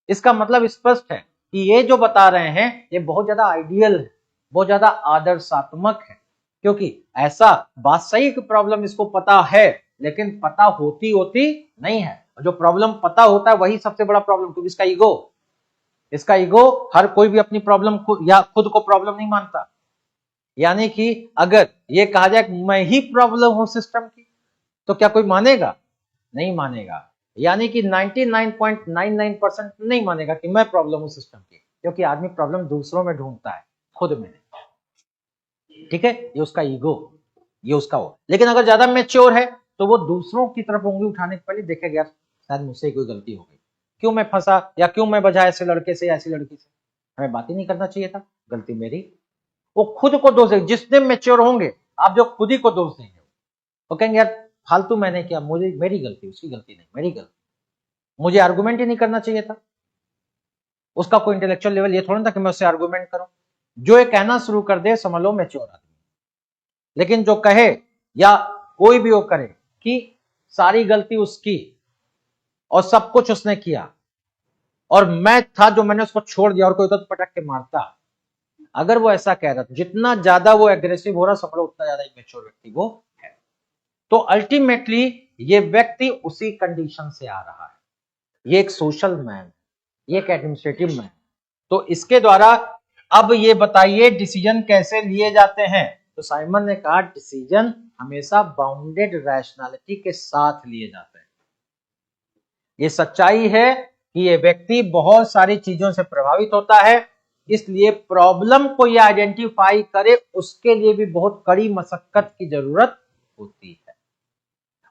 इसका मतलब स्पष्ट है कि ये जो बता रहे हैं ये बहुत ज्यादा आइडियल है, बहुत ज्यादा आदर्शात्मक है। क्योंकि ऐसा बात सही कि प्रॉब्लम इसको पता है, लेकिन पता होती होती नहीं है। जो प्रॉब्लम पता होता है वही सबसे बड़ा प्रॉब्लम, क्योंकि इसका ईगो हर कोई भी अपनी प्रॉब्लम या खुद को प्रॉब्लम नहीं मानता। यानी कि अगर ये कहा जाए कि मैं ही प्रॉब्लम हूं सिस्टम की, तो क्या कोई मानेगा? नहीं मानेगा। यानी कि 99.99% नहीं मानेगा कि मैं प्रॉब्लम हूं सिस्टम की, क्योंकि आदमी प्रॉब्लम दूसरों में ढूंढता है, खुद में नहीं। ठीक है, ये उसका ईगो, ये उसका हो। लेकिन अगर ज्यादा मैच्योर है तो वो दूसरों की तरफ उंगली उठाने के पहले देखेगा यार शायद मुझसे कोई गलती हो गई, क्यों मैं फंसा या क्यों मैं बजा ऐसे लड़के से या ऐसी लड़की से, हमें बात ही नहीं करना चाहिए था, गलती मेरी। वो खुद को दोष देंगे। जितने मैच्योर होंगे आप जो खुद ही को दोष देंगे, वो कहेंगे यार फालतू मैंने किया, मुझे मेरी गलती, उसकी गलती नहीं, मेरी गलती, मुझे आर्गुमेंट ही नहीं करना चाहिए था। उसका कोई इंटेलेक्चुअल लेवल ये थोड़ा था कि मैं उससे आर्गुमेंट करूं। जो ये कहना शुरू कर दे समझ लो मैच्योर आदमी। लेकिन जो कहे या कोई भी वो करे कि सारी गलती उसकी और सब कुछ उसने किया और मैं था जो मैंने उसको छोड़ दिया और कोई तो पटक के मारता, अगर वो ऐसा कह रहा था, जितना ज्यादा वो एग्रेसिव हो रहा समझो उतना ज्यादा मैच्योर व्यक्ति वो है। तो अल्टीमेटली ये व्यक्ति उसी कंडीशन से आ रहा है। ये एक सोशल मैन, ये एक एडमिनिस्ट्रेटिव मैन। तो इसके द्वारा अब ये बताइए डिसीजन कैसे लिए जाते हैं? तो साइमन ने कहा डिसीजन हमेशा बाउंडेड रैशनैलिटी के साथ लिए जाते हैं। ये सच्चाई है कि ये व्यक्ति बहुत सारी चीजों से प्रभावित होता है, इसलिए प्रॉब्लम को ये आइडेंटिफाई करे उसके लिए भी बहुत कड़ी मशक्कत की जरूरत होती है।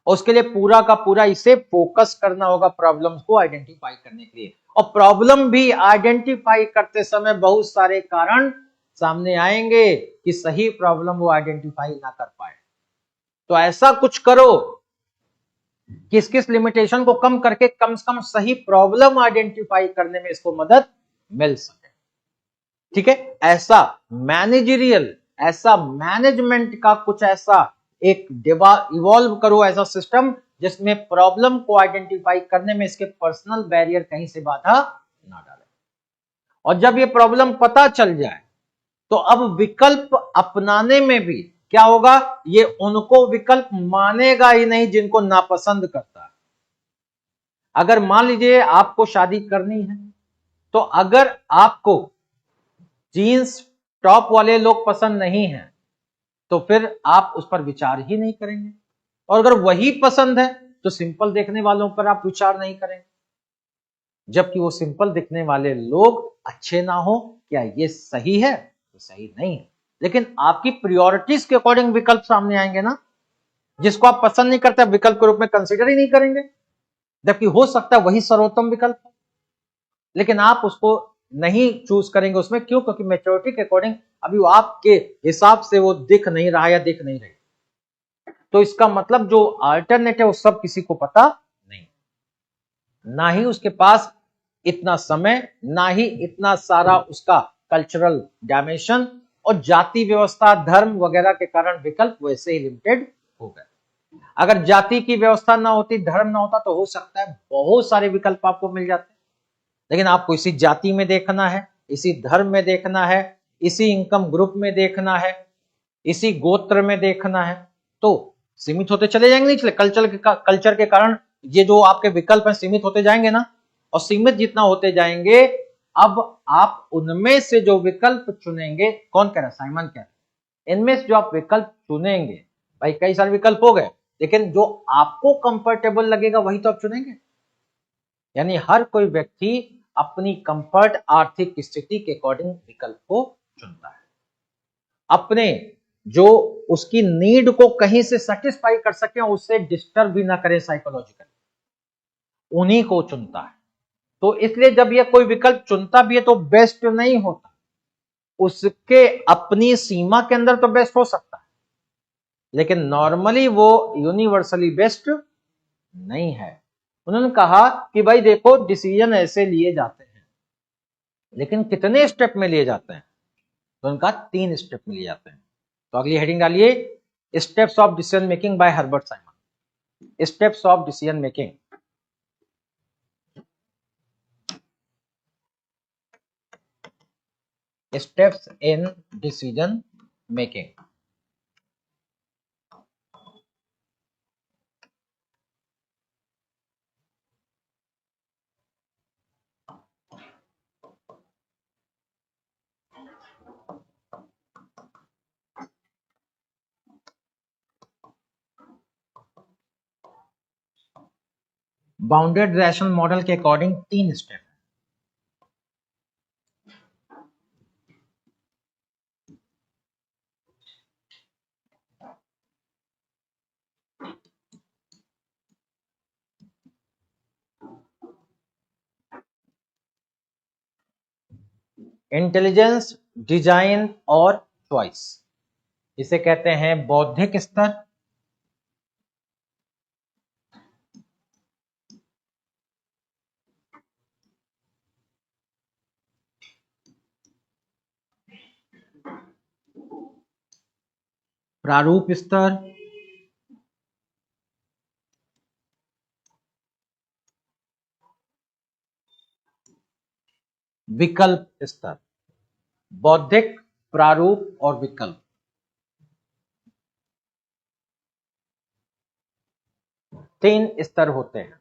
उसके लिए पूरा का पूरा इसे फोकस करना होगा प्रॉब्लम्स को आइडेंटिफाई करने के लिए। और प्रॉब्लम भी आइडेंटिफाई करते समय बहुत सारे कारण सामने आएंगे कि सही प्रॉब्लम वो आइडेंटिफाई ना कर पाए। तो ऐसा कुछ करो किस किस लिमिटेशन को कम करके कम से कम सही प्रॉब्लम आइडेंटिफाई करने में इसको मदद मिल सके। ठीक है, ऐसा मैनेजरियल, ऐसा मैनेजमेंट का कुछ ऐसा एक इवॉल्व करो, ऐसा सिस्टम जिसमें प्रॉब्लम को आइडेंटिफाई करने में इसके पर्सनल बैरियर कहीं से बाधा ना डाले। और जब ये प्रॉब्लम पता चल जाए तो अब विकल्प अपनाने में भी क्या होगा, ये उनको विकल्प मानेगा ही नहीं जिनको नापसंद करता है। अगर मान लीजिए आपको शादी करनी है, तो अगर आपको जीन्स टॉप वाले लोग पसंद नहीं हैं तो फिर आप उस पर विचार ही नहीं करेंगे, और अगर वही पसंद है तो सिंपल देखने वालों पर आप विचार नहीं करेंगे। जबकि वो सिंपल दिखने वाले लोग अच्छे ना हो, क्या ये सही है? तो सही नहीं है, लेकिन आपकी प्रायोरिटीज के अकॉर्डिंग विकल्प सामने आएंगे ना। जिसको आप पसंद नहीं करते विकल्प के रूप में कंसिडर ही नहीं करेंगे, जबकि हो सकता है वही सर्वोत्तम विकल्प हो, लेकिन आप उसको नहीं चूज करेंगे उसमें। क्यों? क्योंकि मैच्योरिटी के अकॉर्डिंग अभी वो आपके हिसाब से वो दिख नहीं रहा या दिख नहीं रही। तो इसका मतलब जो अल्टरनेट है वो सब किसी को पता नहीं, ना ही उसके पास इतना समय, ना ही इतना सारा उसका कल्चरल डायमेंशन, और जाति व्यवस्था, धर्म वगैरह के कारण विकल्प वैसे ही लिमिटेड हो गए। अगर जाति की व्यवस्था ना होती, धर्म ना होता, तो हो सकता है बहुत सारे विकल्प आपको मिल जाते, लेकिन आपको इसी जाति में देखना है, इसी धर्म में देखना है, इसी इनकम ग्रुप में देखना है, इसी गोत्र में देखना है, तो सीमित होते चले जाएंगे। नहीं चले, कल्चर के कारण ये जो आपके विकल्प हैं सीमित होते जाएंगे ना, और सीमित जितना होते जाएंगे, अब आप उनमें से जो विकल्प चुनेंगे, कौन कह रहा है? साइमन कह रहा है, इनमें से जो आप विकल्प चुनेंगे, भाई कई सारे विकल्प हो गए, लेकिन जो आपको कंफर्टेबल लगेगा वही तो आप चुनेंगे। यानी हर कोई व्यक्ति अपनी कंफर्ट, आर्थिक स्थिति के अकॉर्डिंग विकल्प को चुनता है, अपने जो उसकी नीड को कहीं से सेटिस्फाई कर सके, उससे डिस्टर्ब भी ना करे साइकोलॉजिकल, उन्हीं को चुनता है। तो इसलिए जब यह कोई विकल्प चुनता भी है तो बेस्ट नहीं होता, उसके अपनी सीमा के अंदर तो बेस्ट हो सकता है, लेकिन नॉर्मली वो यूनिवर्सली बेस्ट नहीं है। उन्होंने कहा कि भाई देखो, डिसीजन ऐसे लिए जाते हैं, लेकिन कितने स्टेप में लिए जाते हैं? तो उनका 3 स्टेप में लिए जाते हैं। तो अगली हेडिंग डालिए, steps of decision making by Herbert Simon. Steps of decision making. Steps in decision making. Bounded rational model के अकॉर्डिंग 3 स्टेप। इंटेलिजेंस, डिजाइन और चॉइस, इसे कहते हैं बौद्धिक स्तर, प्रारूप स्तर, विकल्प स्तर। बौद्धिक, प्रारूप और विकल्प, 3 स्तर होते हैं।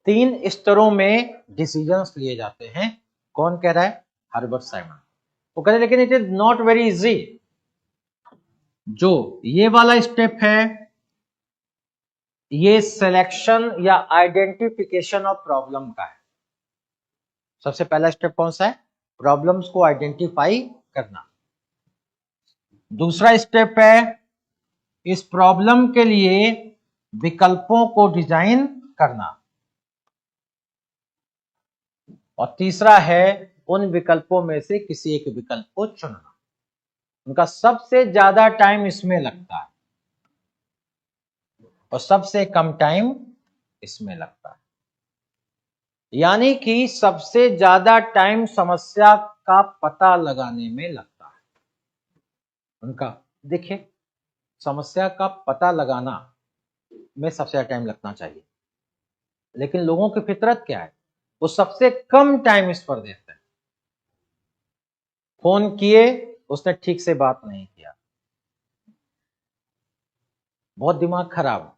तीन स्तरों में डिसीजंस लिए जाते हैं। कौन कह रहा है? Herbert Simon. वो कहते हैं लेकिन it is not very easy. जो ये वाला स्टेप है, ये सिलेक्शन या आइडेंटिफिकेशन ऑफ प्रॉब्लम का है। सबसे पहला स्टेप कौन सा है? प्रॉब्लम्स को आइडेंटिफाई करना। दूसरा स्टेप है इस प्रॉब्लम के लिए विकल्पों को डिजाइन करना, और तीसरा है उन विकल्पों में से किसी एक विकल्प को चुनना। उनका सबसे ज्यादा टाइम इसमें लगता है और सबसे कम टाइम इसमें लगता है। यानी कि सबसे ज्यादा टाइम समस्या का पता लगाने में लगता है उनका। देखिए, समस्या का पता लगाना में सबसे ज्यादा टाइम लगना चाहिए, लेकिन लोगों की फितरत क्या है? वो सबसे कम टाइम इस पर देते हैं। फोन किए, उसने ठीक से बात नहीं किया, बहुत दिमाग खराब।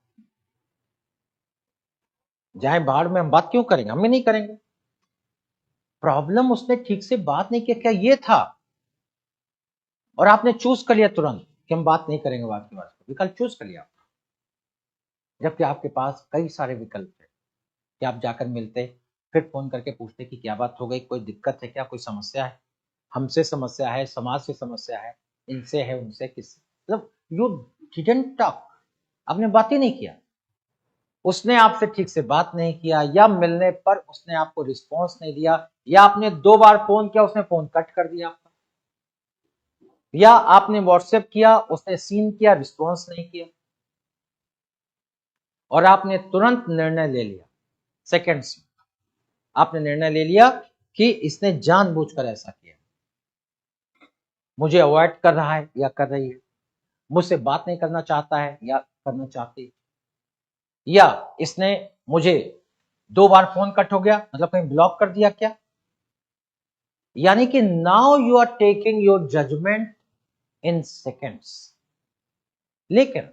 जाए बाहर में, हम बात क्यों करेंगे? हम भी नहीं करेंगे। प्रॉब्लम उसने ठीक से बात नहीं किया, क्या ये था? और आपने चूज कर लिया तुरंत कि हम बात नहीं करेंगे, बात की बात, विकल्प चूज कर लिया, जबकि आपके पास कई सारे विकल्प थे कि आप जाकर मिलते, फिर फोन करके पूछते कि क्या बात हो गई, कोई दिक्कत है क्या, कोई समस्या है। हमसे समस्या है, समाज से समस्या है, इनसे है, उनसे, किस, मतलब यू डिडंट टॉक, आपने बात ही नहीं किया, उसने आपसे ठीक से बात नहीं किया, या मिलने पर उसने आपको रिस्पॉन्स नहीं दिया, या आपने 2 बार फोन किया उसने फोन कट कर दिया आपका, या आपने व्हाट्सएप किया उसने सीन किया, रिस्पॉन्स नहीं किया, और आपने तुरंत निर्णय ले लिया, सेकेंड्स में आपने निर्णय ले लिया कि इसने जानबूझकर ऐसा किया, मुझे अवॉइड कर रहा है या कर रही है, मुझसे बात नहीं करना चाहता है या करना चाहती है, या इसने मुझे 2 बार फोन कट हो गया, मतलब कहीं ब्लॉक कर दिया क्या। यानी कि now you are taking your judgement in seconds. लेकिन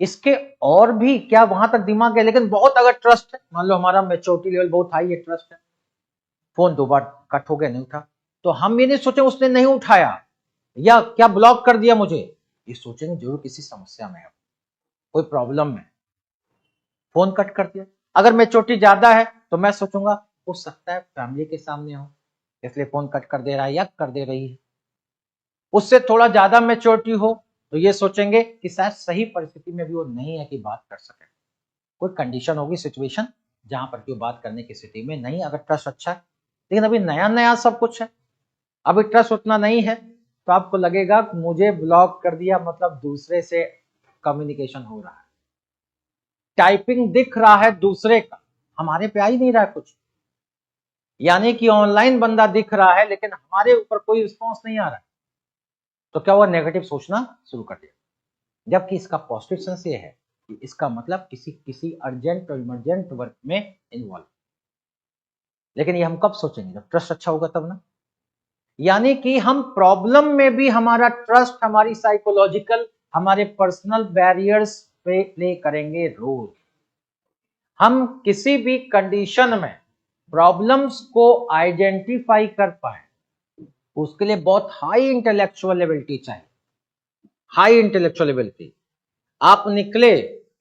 इसके और भी क्या वहां तक दिमाग है, लेकिन बहुत अगर ट्रस्ट है, मान लो हमारा मेच्योरिटी लेवल बहुत हाई है, ट्रस्ट है, फोन 2 बार कट हो गया, नहीं उठा, तो हम ये नहीं सोचे उसने नहीं उठाया या क्या ब्लॉक कर दिया मुझे, ये सोचेंगे जरूर किसी समस्या में है, कोई प्रॉब्लम में, फोन कट कर दिया। अगर मेच्योरिटी ज्यादा है तो मैं सोचूंगा हो सकता है फैमिली के सामने हो इसलिए फोन कट कर दे रहा है या कर दे रही है। उससे थोड़ा ज्यादा मेच्योरिटी हो तो ये सोचेंगे कि शायद सही परिस्थिति में भी वो नहीं है कि बात कर सके, कोई कंडीशन होगी, सिचुएशन जहां पर कि वो बात करने की स्थिति में नहीं, अगर ट्रस्ट अच्छा है। लेकिन अभी नया नया सब कुछ है, अभी ट्रस्ट उतना नहीं है, तो आपको लगेगा मुझे ब्लॉक कर दिया मतलब दूसरे से कम्युनिकेशन हो रहा है, टाइपिंग दिख रहा है दूसरे का, हमारे पे आ ही नहीं रहा है कुछ, यानी कि ऑनलाइन बंदा दिख रहा है लेकिन हमारे ऊपर कोई रिस्पॉन्स नहीं आ रहा है, तो क्या हुआ, नेगेटिव सोचना शुरू कर दिया। जबकि इसका पॉजिटिव सेंस ये है कि इसका मतलब किसी किसी अर्जेंट और इमरजेंट वर्क में इन्वॉल्व। लेकिन ये हम कब सोचेंगे, जब ट्रस्ट अच्छा होगा तब ना। यानी कि हम प्रॉब्लम में भी हमारा ट्रस्ट, हमारी साइकोलॉजिकल, हमारे पर्सनल बैरियर्स पे प्ले करेंगे रोल। हम किसी भी कंडीशन में प्रॉब्लम्स को आइडेंटिफाई कर पाए उसके लिए बहुत हाई इंटेलेक्चुअल एबिलिटी चाहिए, हाई इंटेलेक्चुअल एबिलिटी। आप निकले,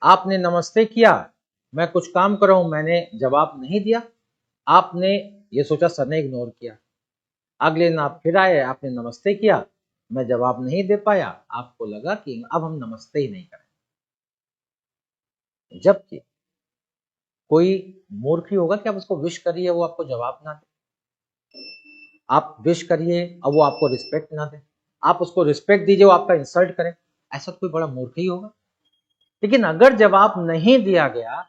आपने नमस्ते किया, मैं कुछ काम कर रहा हूं, मैंने जवाब नहीं दिया, आपने ये सोचा सर ने इग्नोर किया, अगले दिन आप फिर आए, आपने नमस्ते किया, मैं जवाब नहीं दे पाया, आपको लगा कि अब हम नमस्ते ही नहीं करें। जबकि कोई मूर्ख ही होगा कि आप उसको विश करिए वो आपको जवाब ना दे, आप विश करिए अब वो आपको रिस्पेक्ट ना दे, आप उसको रिस्पेक्ट दीजिए वो आपका इंसल्ट करे, ऐसा तो कोई बड़ा मूर्ख ही होगा। लेकिन अगर जवाब नहीं दिया गया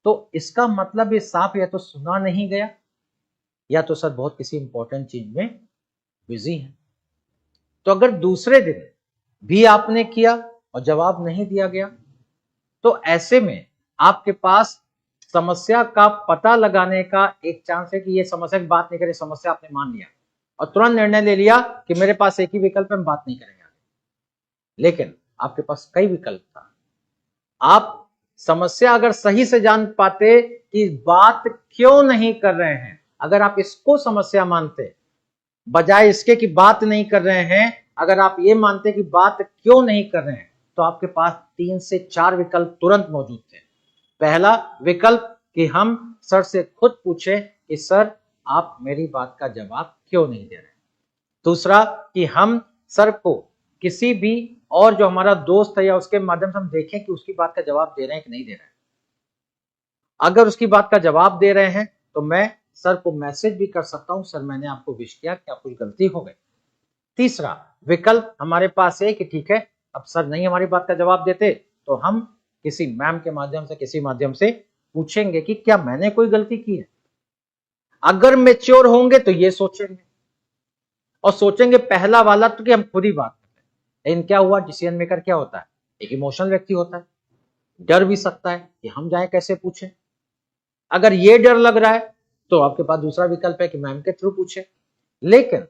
तो इसका मतलब ये साफ या तो सुना नहीं गया या तो सर बहुत किसी इंपॉर्टेंट चीज में बिजी है। तो अगर दूसरे दिन भी आपने किया और जवाब नहीं दिया गया तो ऐसे में आपके पास समस्या का पता लगाने का एक चांस है कि ये समस्या की बात नहीं करे, समस्या आपने मान लिया और तुरंत निर्णय ले लिया कि मेरे पास एक ही विकल्प है, हम बात नहीं करेंगे। लेकिन आपके पास कई विकल्प था, आप समस्या अगर सही से जान पाते कि बात क्यों नहीं कर रहे हैं, अगर आप इसको समस्या मानते बजाय इसके कि बात नहीं कर रहे हैं, अगर आप ये मानते कि बात क्यों नहीं कर रहे हैं तो आपके पास 3 से 4 विकल्प तुरंत मौजूद थे। पहला विकल्प कि हम सर से खुद पूछे कि सर आप मेरी बात का जवाब क्यों नहीं दे रहे। दूसरा कि हम सर को किसी भी और जो हमारा दोस्त है या उसके माध्यम से हम देखें कि उसकी बात का जवाब दे रहे हैं कि नहीं दे रहे हैं। अगर उसकी बात का जवाब दे रहे हैं तो मैं सर को मैसेज भी कर सकता हूं, सर मैंने आपको विश किया, क्या कुछ गलती हो गई। तीसरा विकल्प हमारे पास है कि ठीक है अब सर नहीं हमारी बात का जवाब देते तो हम किसी मैम के माध्यम से, किसी माध्यम से पूछेंगे कि क्या मैंने कोई गलती की है। अगर मेच्योर होंगे तो ये सोचेंगे और सोचेंगे पहला वाला तो कि हम खुद ही बात करते हैं। लेकिन क्या हुआ, डिसीजन मेकर क्या होता है, एक इमोशनल व्यक्ति होता है, डर भी सकता है कि हम जाए कैसे पूछें। अगर ये डर लग रहा है तो आपके पास दूसरा विकल्प है कि मैम के थ्रू पूछे। लेकिन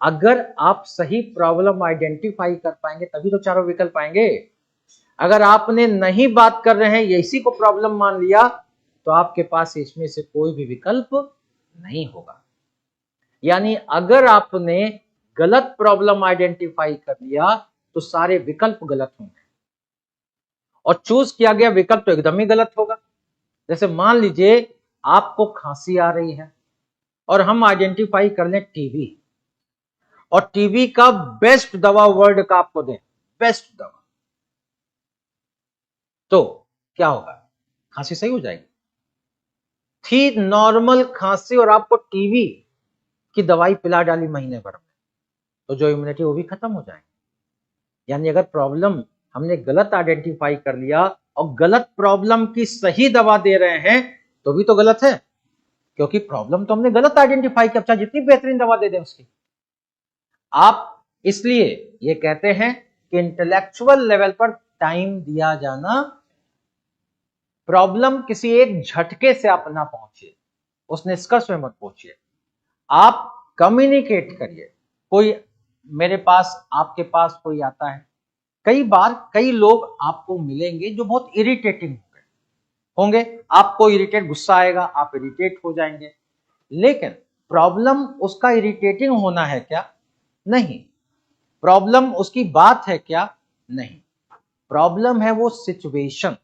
अगर आप सही प्रॉब्लम आइडेंटिफाई कर पाएंगे तभी तो चारों विकल्प आएंगे। अगर आपने नहीं बात कर रहे हैं, इसी को प्रॉब्लम मान लिया तो आपके पास इसमें से कोई भी विकल्प नहीं होगा। यानी अगर आपने गलत प्रॉब्लम आइडेंटिफाई कर लिया तो सारे विकल्प गलत होंगे और चूज किया गया विकल्प तो एकदम ही गलत होगा। जैसे मान लीजिए आपको खांसी आ रही है और हम आइडेंटिफाई कर लें टीबी, और टीबी का बेस्ट दवा वर्ल्ड का आपको दें, बेस्ट दवा, तो क्या होगा? खांसी सही हो जाएगी। थी नॉर्मल खांसी और आपको टीबी की दवाई पिला डाली महीने भर में, तो जो इम्यूनिटी वो भी खत्म हो जाएगी। यानी अगर प्रॉब्लम हमने गलत आइडेंटिफाई कर लिया और गलत प्रॉब्लम की सही दवा दे रहे हैं तो भी तो गलत है, क्योंकि प्रॉब्लम तो हमने गलत आइडेंटिफाई किया, चाहे जितनी बेहतरीन दवा दे दें उसकी। आप इसलिए ये कहते हैं कि इंटेलेक्चुअल लेवल पर टाइम दिया जाना, प्रॉब्लम किसी एक झटके से आप ना पहुंचिए, उस निष्कर्ष में मत पहुंचिए, आप कम्युनिकेट करिए। कोई मेरे पास, आपके पास कोई आता है, कई बार कई लोग आपको मिलेंगे जो बहुत इरिटेटिंग होंगे, आपको इरिटेट, गुस्सा आएगा, आप इरिटेट हो जाएंगे, लेकिन प्रॉब्लम उसका इरिटेटिंग होना है क्या? नहीं। प्रॉब्लम उसकी बात है क्या? नहीं। प्रॉब्लम है वो सिचुएशन,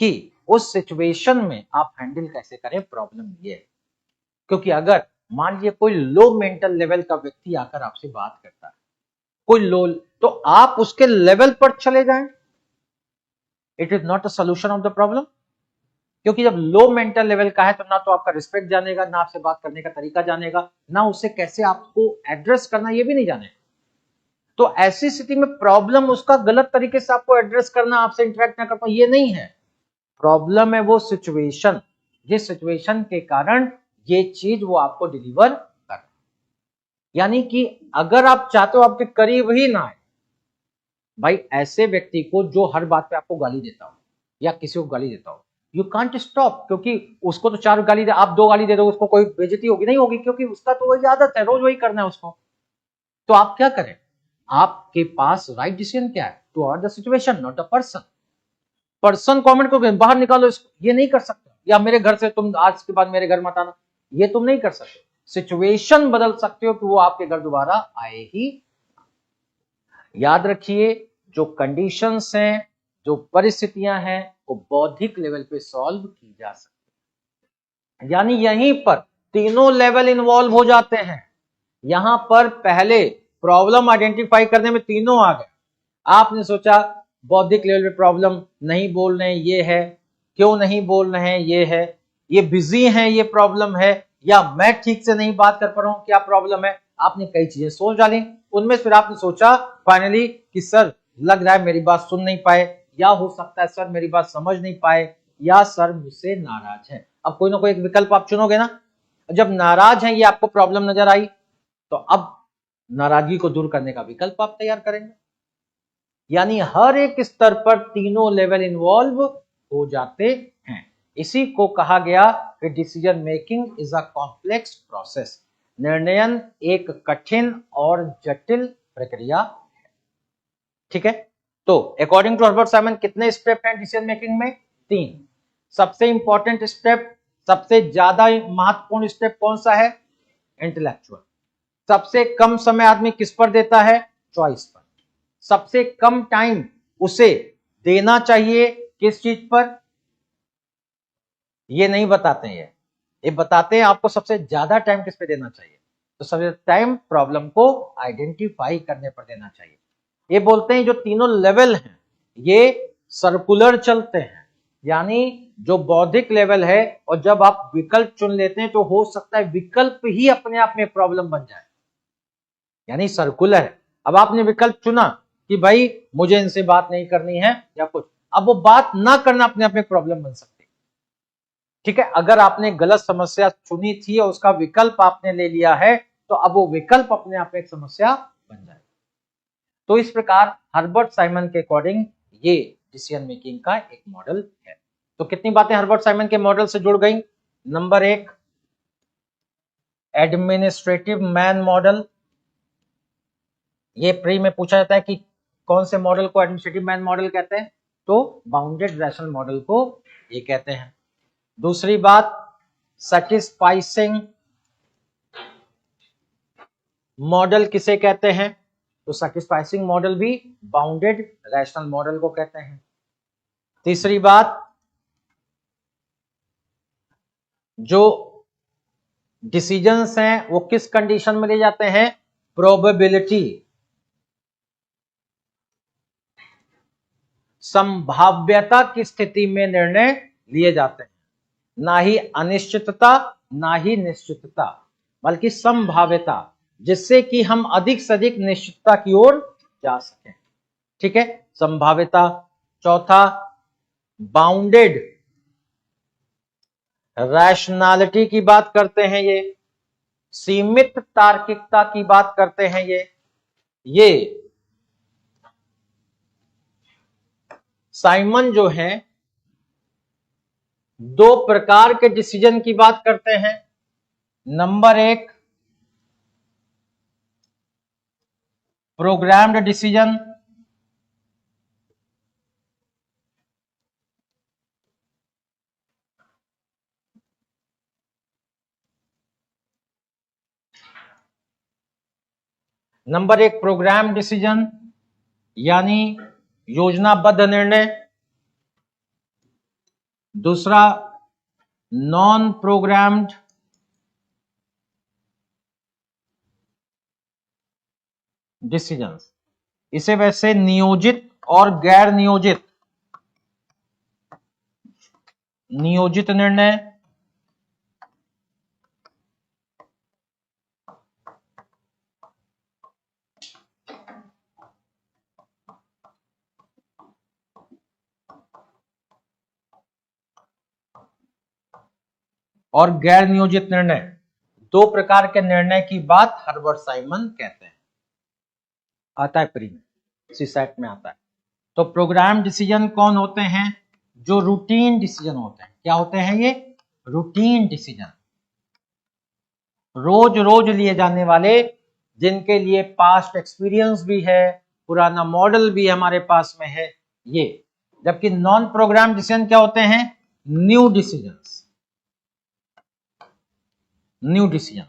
कि उस सिचुएशन में आप हैंडल कैसे करें, प्रॉब्लम ये है। क्योंकि अगर मान लीजिए कोई लो मेंटल लेवल का व्यक्ति आकर आपसे बात करता है, कोई लो, तो आप उसके लेवल पर चले जाएं, it is not a solution of the problem. क्योंकि जब लो मेंटल लेवल का है तो ना तो आपका रिस्पेक्ट जानेगा, ना आपसे बात करने का तरीका जानेगा, ना उससे कैसे आपको एड्रेस करना ये भी नहीं जानेगा। तो ऐसी स्थिति में प्रॉब्लम उसका गलत तरीके से आपको एड्रेस करना, आपसे इंटरेक्ट ना कर पाए, ये नहीं है। प्रॉब्लम है वो सिचुएशन, जिस सिचुएशन के कारण ये चीज वो आपको डिलीवर कर। यानी कि अगर आप चाहते हो आपके करीब ही ना आए, भाई ऐसे व्यक्ति को जो हर बात पे आपको गाली देता हो या किसी को गाली देता हो, यू कांट स्टॉप, क्योंकि उसको तो 4 गाली दे, आप 2 गाली दे दो, उसको कोई बेइज्जती होगी नहीं? होगी, क्योंकि उसका तो वही आदत है, रोज वही करना है उसको। तो आप क्या करें? आपके पास राइट डिसीजन क्या है? To avoid the situation, not the person. Person comment को बाहर निकालो, ये नहीं कर सकते, या मेरे घर से तुम आज के बाद मेरे घर मत आना, ये तुम नहीं कर सकते। सिचुएशन बदल सकते हो कि वो आपके घर दोबारा आए ही। याद रखिए, जो कंडीशंस हैं, जो परिस्थितियां हैं, वो बौद्धिक लेवल पे सॉल्व की जा सकती है। यानी यहीं पर तीनों लेवल इन्वॉल्व हो जाते हैं। यहां पर पहले प्रॉब्लम आइडेंटिफाई करने में तीनों आ गए। आपने सोचा बौद्धिक लेवल पे प्रॉब्लम, नहीं बोल रहे हैं ये है, क्यों नहीं बोल रहे हैं ये है, ये बिजी है ये प्रॉब्लम है, या मैं ठीक से नहीं बात कर पा रहा हूं क्या प्रॉब्लम है। आपने कई चीजें सोच डाली, उनमें फिर आपने सोचा फाइनली कि सर लग रहा है मेरी बात सुन नहीं पाए, या हो सकता है सर मेरी बात समझ नहीं पाए, या सर मुझसे नाराज है। अब कोई ना कोई एक विकल्प आप चुनोगे ना। जब नाराज है ये आपको प्रॉब्लम नजर आई, तो अब नाराजगी को दूर करने का विकल्प आप तैयार करेंगे। यानी हर एक स्तर पर तीनों लेवल इन्वॉल्व हो जाते हैं। इसी को कहा गया कि decision making is a complex process. निर्णयन एक कठिन और जटिल प्रक्रिया है। ठीक है, तो अकॉर्डिंग टू हर्बर्ट साइमन कितने स्टेप हैं डिसीजन मेकिंग में? 3। सबसे इंपॉर्टेंट स्टेप, सबसे ज्यादा महत्वपूर्ण स्टेप कौन सा है? इंटेलेक्चुअल। सबसे कम समय आदमी किस पर देता है? चॉइस पर। सबसे कम टाइम उसे देना चाहिए किस चीज पर? ये नहीं बताते हैं, ये बताते हैं आपको सबसे ज्यादा टाइम किस पे देना चाहिए। तो सबसे टाइम प्रॉब्लम को आइडेंटिफाई करने पर देना चाहिए। ये बोलते हैं जो तीनों लेवल हैं ये सर्कुलर चलते हैं, यानी जो बौद्धिक लेवल है, और जब आप विकल्प चुन लेते हैं तो हो सकता है विकल्प ही अपने आप में प्रॉब्लम बन जाए, यानी सर्कुलर है। अब आपने विकल्प चुना कि भाई मुझे इनसे बात नहीं करनी है या कुछ, अब वो बात ना करना अपने आप में प्रॉब्लम बन सकती है। ठीक है, अगर आपने गलत समस्या चुनी थी और उसका विकल्प आपने ले लिया है, तो अब वो विकल्प अपने आप में एक समस्या बन जाए। तो इस प्रकार हर्बर्ट साइमन के अकॉर्डिंग ये डिसीजन मेकिंग का एक मॉडल है। तो कितनी बातें हर्बर्ट साइमन के मॉडल से जुड़ गई? Number 1, administrative man model. ये प्री में पूछा जाता है कि कौन से मॉडल को एडमिनिस्ट्रेटिव मैन मॉडल कहते हैं, तो बाउंडेड रैशनल मॉडल को ये कहते हैं। दूसरी बात, सैटिस्फाइसिंग मॉडल किसे कहते हैं? तो सैटिस्फाइसिंग मॉडल भी बाउंडेड रैशनल मॉडल को कहते हैं। तीसरी बात, जो डिसीजंस हैं वो किस कंडीशन में ले जाते हैं? प्रोबेबिलिटी, संभाव्यता की स्थिति में निर्णय लिए जाते हैं, ना ही अनिश्चितता ना ही निश्चितता, बल्कि संभाव्यता, जिससे कि हम अधिक से अधिक निश्चितता की ओर जा सकें। ठीक है, संभाव्यता। चौथा, बाउंडेड रैशनैलिटी की बात करते हैं, ये सीमित तार्किकता की बात करते हैं, ये साइमन जो है दो प्रकार के डिसीजन की बात करते हैं। नंबर एक, प्रोग्राम्ड डिसीजन, नंबर एक प्रोग्राम डिसीजन यानी योजनाबद्ध निर्णय। दूसरा, नॉन प्रोग्राम्ड डिसीजंस, इसे वैसे नियोजित और गैर नियोजित निर्णय, और गैर नियोजित निर्णय, दो प्रकार के निर्णय की बात हर्बर्ट साइमन कहते हैं। आता है प्री में, सीसैट में आता है। तो प्रोग्राम डिसीजन कौन होते हैं? जो रूटीन डिसीजन होते हैं। क्या होते हैं ये? रूटीन डिसीजन, रोज रोज लिए जाने वाले, जिनके लिए पास्ट एक्सपीरियंस भी है, पुराना मॉडल भी हमारे पास में है, ये। जबकि नॉन प्रोग्राम डिसीजन क्या होते हैं? New decisions, new decision.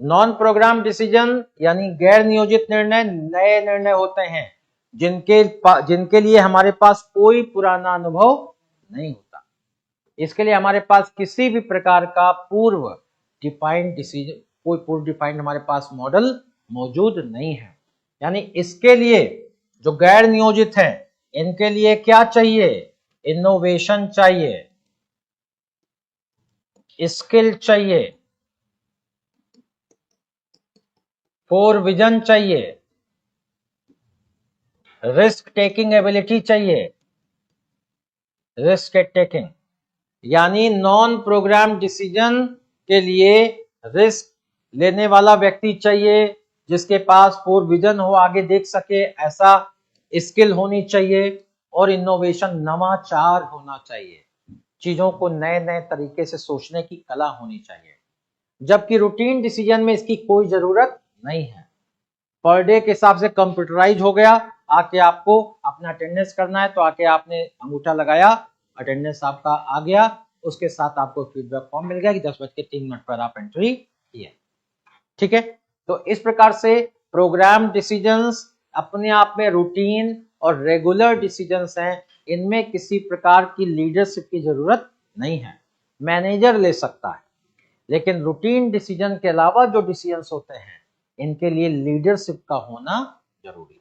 Non program decision यानी गैर नियोजित निर्णय, नए निर्णय होते हैं जिनके लिए हमारे पास कोई पुराना अनुभव नहीं होता। इसके लिए हमारे पास किसी भी प्रकार का पूर्व डिफाइंड डिसीजन, कोई पूर्व डिफाइंड हमारे पास मॉडल मौजूद नहीं है। यानी इसके लिए जो गैर नियोजित हैं, इनके लिए क्या चाहिए? इनोवेशन चाहिए, स्किल चाहिए, फोर विजन चाहिए, रिस्क टेकिंग एबिलिटी चाहिए। रिस्क टेकिंग यानी नॉन प्रोग्राम डिसीजन के लिए रिस्क लेने वाला व्यक्ति चाहिए, जिसके पास फोर विजन हो, आगे देख सके, ऐसा स्किल होनी चाहिए, और इनोवेशन, नवाचार होना चाहिए, चीजों को नए नए तरीके से सोचने की कला होनी चाहिए। जबकि रूटीन डिसीजन में इसकी कोई जरूरत नहीं है। पर डे के हिसाब से कंप्यूटराइज हो गया, आके आपको अपना अटेंडेंस करना है तो आके आपने अंगूठा लगाया, अटेंडेंस आपका आ गया, उसके साथ आपको फीडबैक फॉर्म मिल गया कि 10:03 पर आप एंट्री किए। ठीक है, तो इस प्रकार से प्रोग्राम डिसीजंस अपने आप में रूटीन और रेगुलर डिसीजंस हैं। इनमें किसी प्रकार की लीडरशिप की जरूरत नहीं है, मैनेजर ले सकता है। लेकिन रूटीन डिसीजन के अलावा जो डिसीजंस होते हैं, इनके लिए लीडरशिप का होना जरूरी,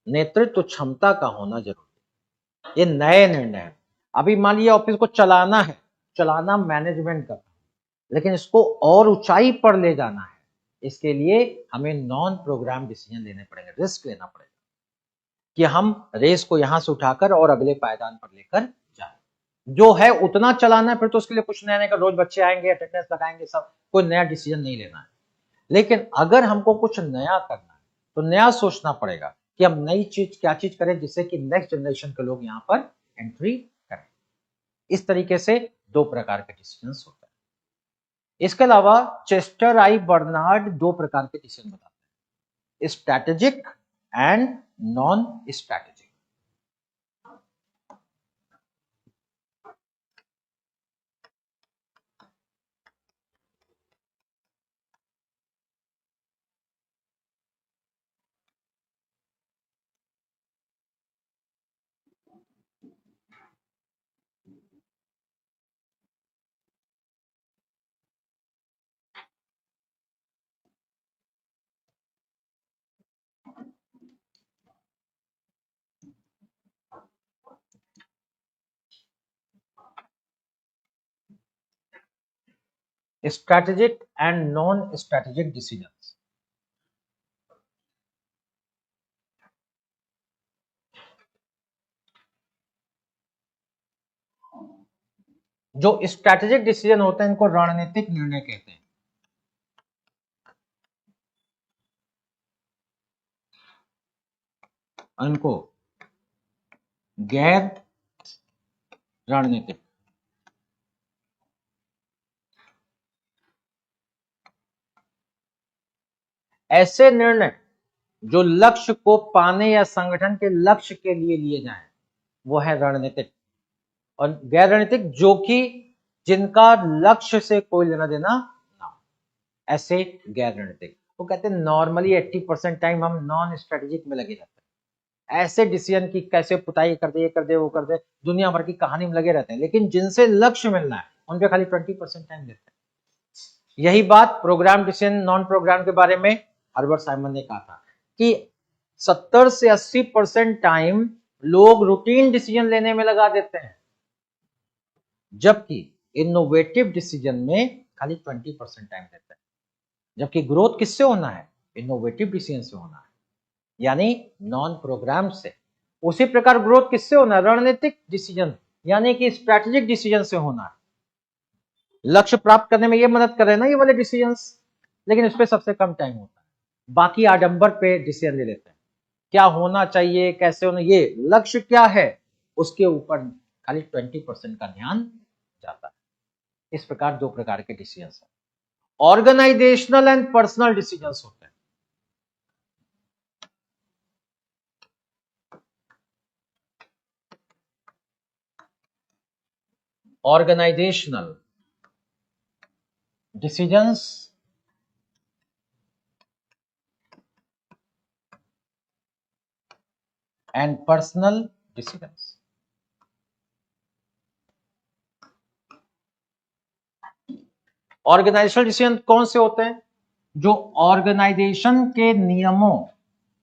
नेतृत्व क्षमता का होना जरूरी। ये नए निर्णय है। अभी मान लिया ऑफिस को चलाना है, चलाना मैनेजमेंट का, लेकिन इसको और ऊंचाई पर ले जाना है, इसके लिए हमें नॉन प्रोग्राम डिसीजन लेने पड़ेंगे, रिस्क लेना पड़ेगा कि हम रेस को यहां से उठाकर और अगले पायदान पर लेकर जाए। जो है उतना चलाना है, फिर तो उसके लिए कुछ नया नया, रोज बच्चे आएंगे, अटेंडेंस लगाएंगे, सब, कोई नया डिसीजन नहीं लेना है। लेकिन अगर हमको कुछ नया करना है तो नया सोचना पड़ेगा कि हम नई चीज क्या चीज करें जिससे कि नेक्स्ट जनरेशन के लोग यहाँ पर एंट्री करें। इस तरीके से दो प्रकार के डिसीजंस होते हैं। इसके अलावा चेस्टर आई बर्नार्ड दो प्रकार के डिसीजन बताते हैं, strategic and non strategic. Strategic and non strategic decisions. जो स्ट्रैटेजिक डिसीजन होते हैं इनको रणनीतिक निर्णय कहते हैं। इनको गैर रणनीतिक। ऐसे निर्णय जो लक्ष्य को पाने या संगठन के लक्ष्य के लिए लिए जाएं वो है रणनीतिक। और गैर रणनीतिक जो कि जिनका लक्ष्य से कोई लेना देना ना, ऐसे गैर रणनीतिक। वो कहते हैं नॉर्मली 80% टाइम हम नॉन स्ट्रेटेजिक में लगे रहते हैं। ऐसे डिसीजन की कैसे पुताई कर दे, ये कर दे, वो कर दे, दुनिया भर की कहानी में लगे रहते हैं, लेकिन जिनसे लक्ष्य मिलना है उन पे खाली 20% टाइम देते हैं। यही बात प्रोग्राम डिसीजन नॉन प्रोग्राम के बारे में हर्बर्ट साइमन ने कहा था कि 70 से 80% टाइम लोग रूटीन डिसीजन लेने में लगा देते हैं, जबकि इनोवेटिव डिसीजन में खाली 20% टाइम देते हैं। जबकि ग्रोथ किससे होना है? इनोवेटिव डिसीजन से होना है, यानी नॉन प्रोग्राम से। उसी प्रकार ग्रोथ किससे होना है? रणनीतिक डिसीजन यानी कि स्ट्रैटेजिक डिसीजन से होना है। लक्ष्य प्राप्त करने में ये मदद कर रहे हैं ना ये वाले डिसीजंस, लेकिन इस पे सबसे कम टाइम होता है। बाकी आडंबर पे डिसीजन ले लेते हैं, क्या होना चाहिए, कैसे होना, ये लक्ष्य क्या है उसके ऊपर खाली 20% का ध्यान जाता है। इस प्रकार दो प्रकार के डिसीजंस हैं, ऑर्गेनाइजेशनल एंड पर्सनल डिसीजंस होते हैं। Organizational decisions and personal decisions. Organizational decision कौन से होते हैं? जो ऑर्गेनाइजेशन के नियमों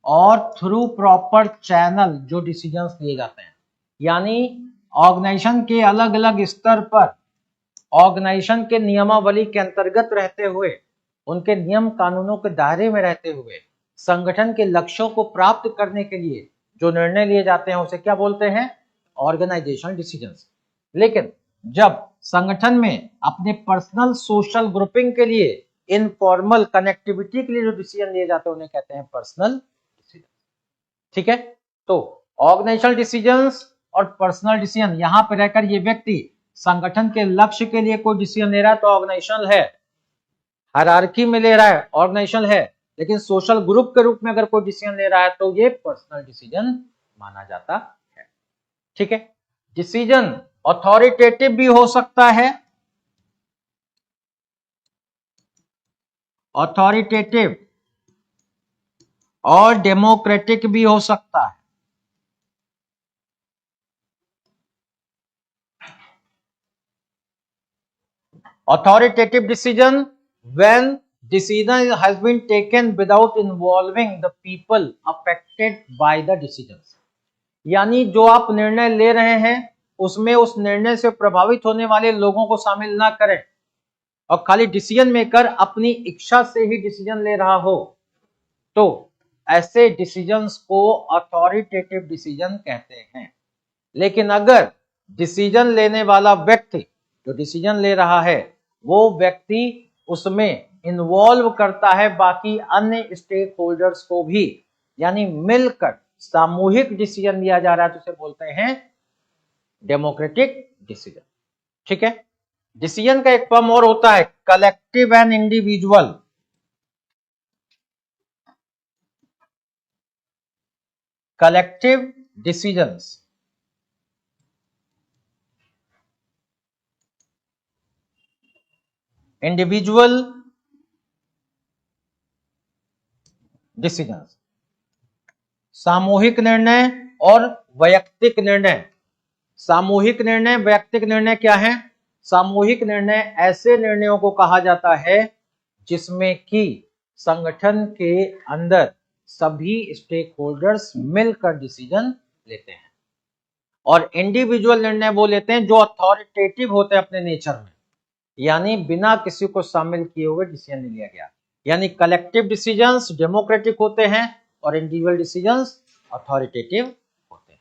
और थ्रू प्रॉपर चैनल जो डिसीजंस लिए जाते हैं, यानी ऑर्गेनाइजेशन के अलग अलग स्तर पर ऑर्गेनाइजेशन के नियमावली के अंतर्गत रहते हुए, उनके नियम कानूनों के दायरे में रहते हुए संगठन के लक्ष्यों को प्राप्त करने के लिए जो निर्णय लिए जाते हैं उसे क्या बोलते हैं? Organizational decisions. लेकिन जब संगठन में अपने पर्सनल सोशल ग्रुपिंग के लिए, इनफॉर्मल कनेक्टिविटी के लिए जो डिसीजन लिए जाते हैं उन्हें कहते हैं पर्सनल डिसीजन। ठीक है, तो ऑर्गेनाइजेशनल डिसीजंस और पर्सनल डिसीजन, यहां पर रहकर ये व्यक्ति संगठन के लक्ष्य के लिए कोई डिसीजन ले रहा है तो ऑर्गेनाइजेशनल है, हायरार्की में ले रहा है ऑर्गेनाइजेशनल है, लेकिन सोशल ग्रुप के रूप में अगर कोई डिसीजन ले रहा है तो ये पर्सनल डिसीजन माना जाता है। ठीक है, डिसीजन अथॉरिटेटिव भी हो सकता है, अथॉरिटेटिव और डेमोक्रेटिक भी हो सकता है। Authoritative decision when decision has been taken without involving the people affected by the decisions, यानी जो आप निर्णय ले रहे हैं उसमें उस निर्णय से प्रभावित होने वाले लोगों को शामिल ना करें और खाली डिसीजन मेकर अपनी इच्छा से ही डिसीजन ले रहा हो, तो ऐसे डिसीजंस को अथॉरिटेटिव डिसीजन कहते हैं। लेकिन अगर डिसीजन लेने वाला व्यक्ति जो डिसीजन ले रहा है वो व्यक्ति उसमें इन्वॉल्व करता है बाकी अन्य स्टेक होल्डर्स को भी, यानी मिलकर सामूहिक डिसीजन लिया जा रहा है, तो उसे बोलते हैं डेमोक्रेटिक डिसीजन। ठीक है, डिसीजन का एक फॉर्म और होता है collective and individual. Collective decisions individual decisions, सामूहिक निर्णय और वैयक्तिक निर्णय। सामूहिक निर्णय, वैयक्तिक निर्णय क्या है? सामूहिक निर्णय ऐसे निर्णयों को कहा जाता है जिसमें कि संगठन के अंदर सभी स्टेक होल्डर्स मिलकर डिसीजन लेते हैं, और इंडिविजुअल निर्णय वो लेते हैं जो अथॉरिटेटिव होते हैं अपने नेचर में, यानी बिना किसी को शामिल किए हुए डिसीजन ले लिया गया। यानी कलेक्टिव डिसीजंस डेमोक्रेटिक होते हैं और इंडिविजुअल डिसीजंस अथॉरिटेटिव होते हैं।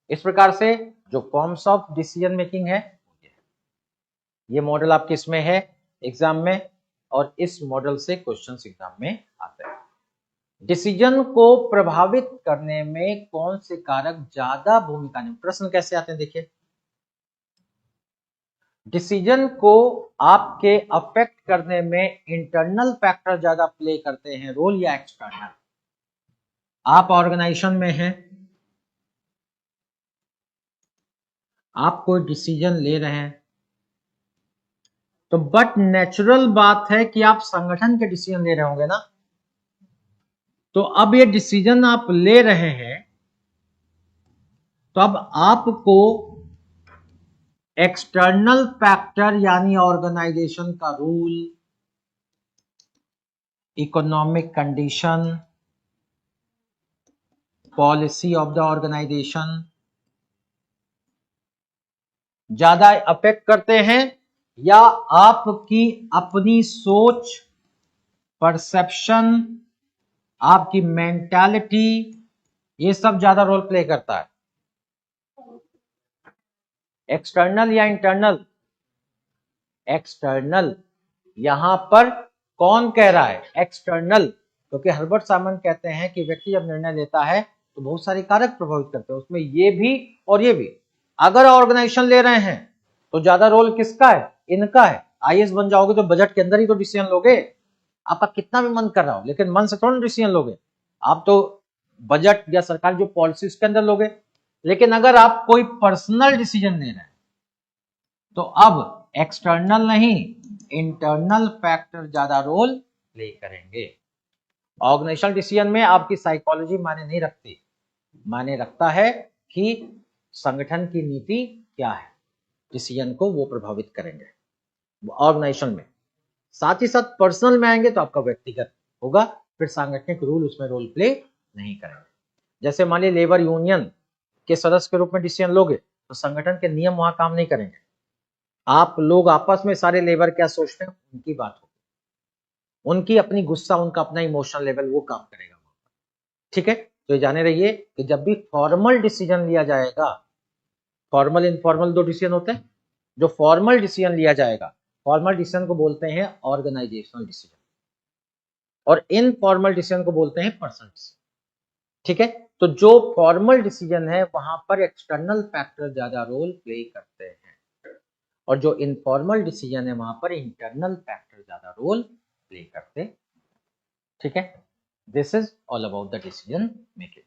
इस प्रकार से जो फॉर्म्स ऑफ डिसीजन मेकिंग है ये मॉडल आपके इसमें है एग्जाम में, और इस मॉडल से क्वेश्चंस एग्जाम में आते हैं। डिसीजन को प्रभावित करने में कौन से कारक ज्यादा भूमिका निभाते? प्रश्न कैसे आते हैं देखिए, डिसीजन को आपके अफेक्ट करने में इंटरनल फैक्टर ज्यादा प्ले करते हैं रोल या एक्सटर्नल? आप ऑर्गेनाइजेशन में हैं, आप कोई डिसीजन ले रहे हैं, तो बट नेचुरल बात है कि आप संगठन के डिसीजन ले रहे होंगे ना। तो अब ये डिसीजन आप ले रहे हैं, तो अब आपको एक्सटर्नल फैक्टर यानी ऑर्गेनाइजेशन का rule, economic condition, policy of the organization ज्यादा अफेक्ट करते हैं, या आपकी अपनी सोच, परसेप्शन, आपकी मेंटालिटी, ये सब ज्यादा रोल प्ले करता है? एक्सटर्नल या इंटरनल? एक्सटर्नल। यहां पर कौन कह रहा है? एक्सटर्नल। क्योंकि हर्बर्ट साइमन कहते हैं कि व्यक्ति जब निर्णय लेता है तो बहुत सारे कारक प्रभावित करते हैं, उसमें ये भी और ये भी। अगर ऑर्गेनाइजेशन ले रहे हैं तो ज्यादा रोल किसका है? इनका है। आईएएस बन जाओगे तो बजट के अंदर ही तो डिसीजन लोगे, आपका कितना भी मन कर रहा हो, लेकिन मन से थोड़ा डिसीजन लोगे, आप तो बजट या सरकार जो पॉलिसी उसके अंदर लोगे। लेकिन अगर आप कोई पर्सनल डिसीजन ले रहे हैं तो अब एक्सटर्नल नहीं, इंटरनल फैक्टर ज्यादा रोल प्ले करेंगे। ऑर्गेनाइजेशनल डिसीजन में आपकी साइकोलॉजी मायने नहीं रखती, मायने रखता है कि संगठन की नीति क्या है, डिसीजन को वो प्रभावित करेंगे ऑर्गेनाइजेशन में। साथ ही साथ पर्सनल में आएंगे तो आपका व्यक्तिगत होगा, फिर सांगठनिक रूल उसमें रोल प्ले नहीं करेंगे। जैसे मान लीजिए लेबर यूनियन के सदस्य के रूप में डिसीजन लोगे तो संगठन के नियम वहां काम नहीं करेंगे। आप लोग आपस में सारे लेबर क्या सोचते हैं उनकी बात होगी, उनकी अपनी गुस्सा, उनका अपना इमोशनल लेवल वो काम करेगा। ठीक है, तो ये जाने रहिए कि जब भी फॉर्मल डिसीजन लिया जाएगा, फॉर्मल इनफॉर्मल दो डिसीजन होते हैं, जो फॉर्मल डिसीजन लिया जाएगा, फॉर्मल डिसीजन को बोलते हैं ऑर्गेनाइजेशनल डिसीजन, और इनफॉर्मल डिसीजन को बोलते हैं पर्सनल डिसीजन। ठीक है, तो जो फॉर्मल डिसीजन है वहां पर एक्सटर्नल फैक्टर ज्यादा रोल प्ले करते हैं, और जो इनफॉर्मल डिसीजन है वहां पर इंटरनल फैक्टर ज्यादा रोल प्ले करते हैं। ठीक है, this is all about the decision making,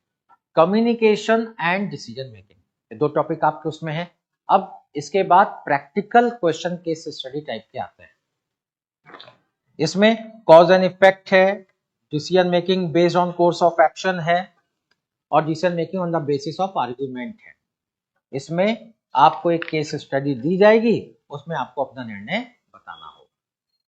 communication and decision making, ये दो टॉपिक आपके उसमें है। अब इसके बाद practical question case study type के आते हैं। इसमें कॉज एंड इफेक्ट है, decision making based on course of action है, और decision making on the basis of argument है। इसमें आपको एक केस स्टडी दी जाएगी, उसमें आपको अपना निर्णय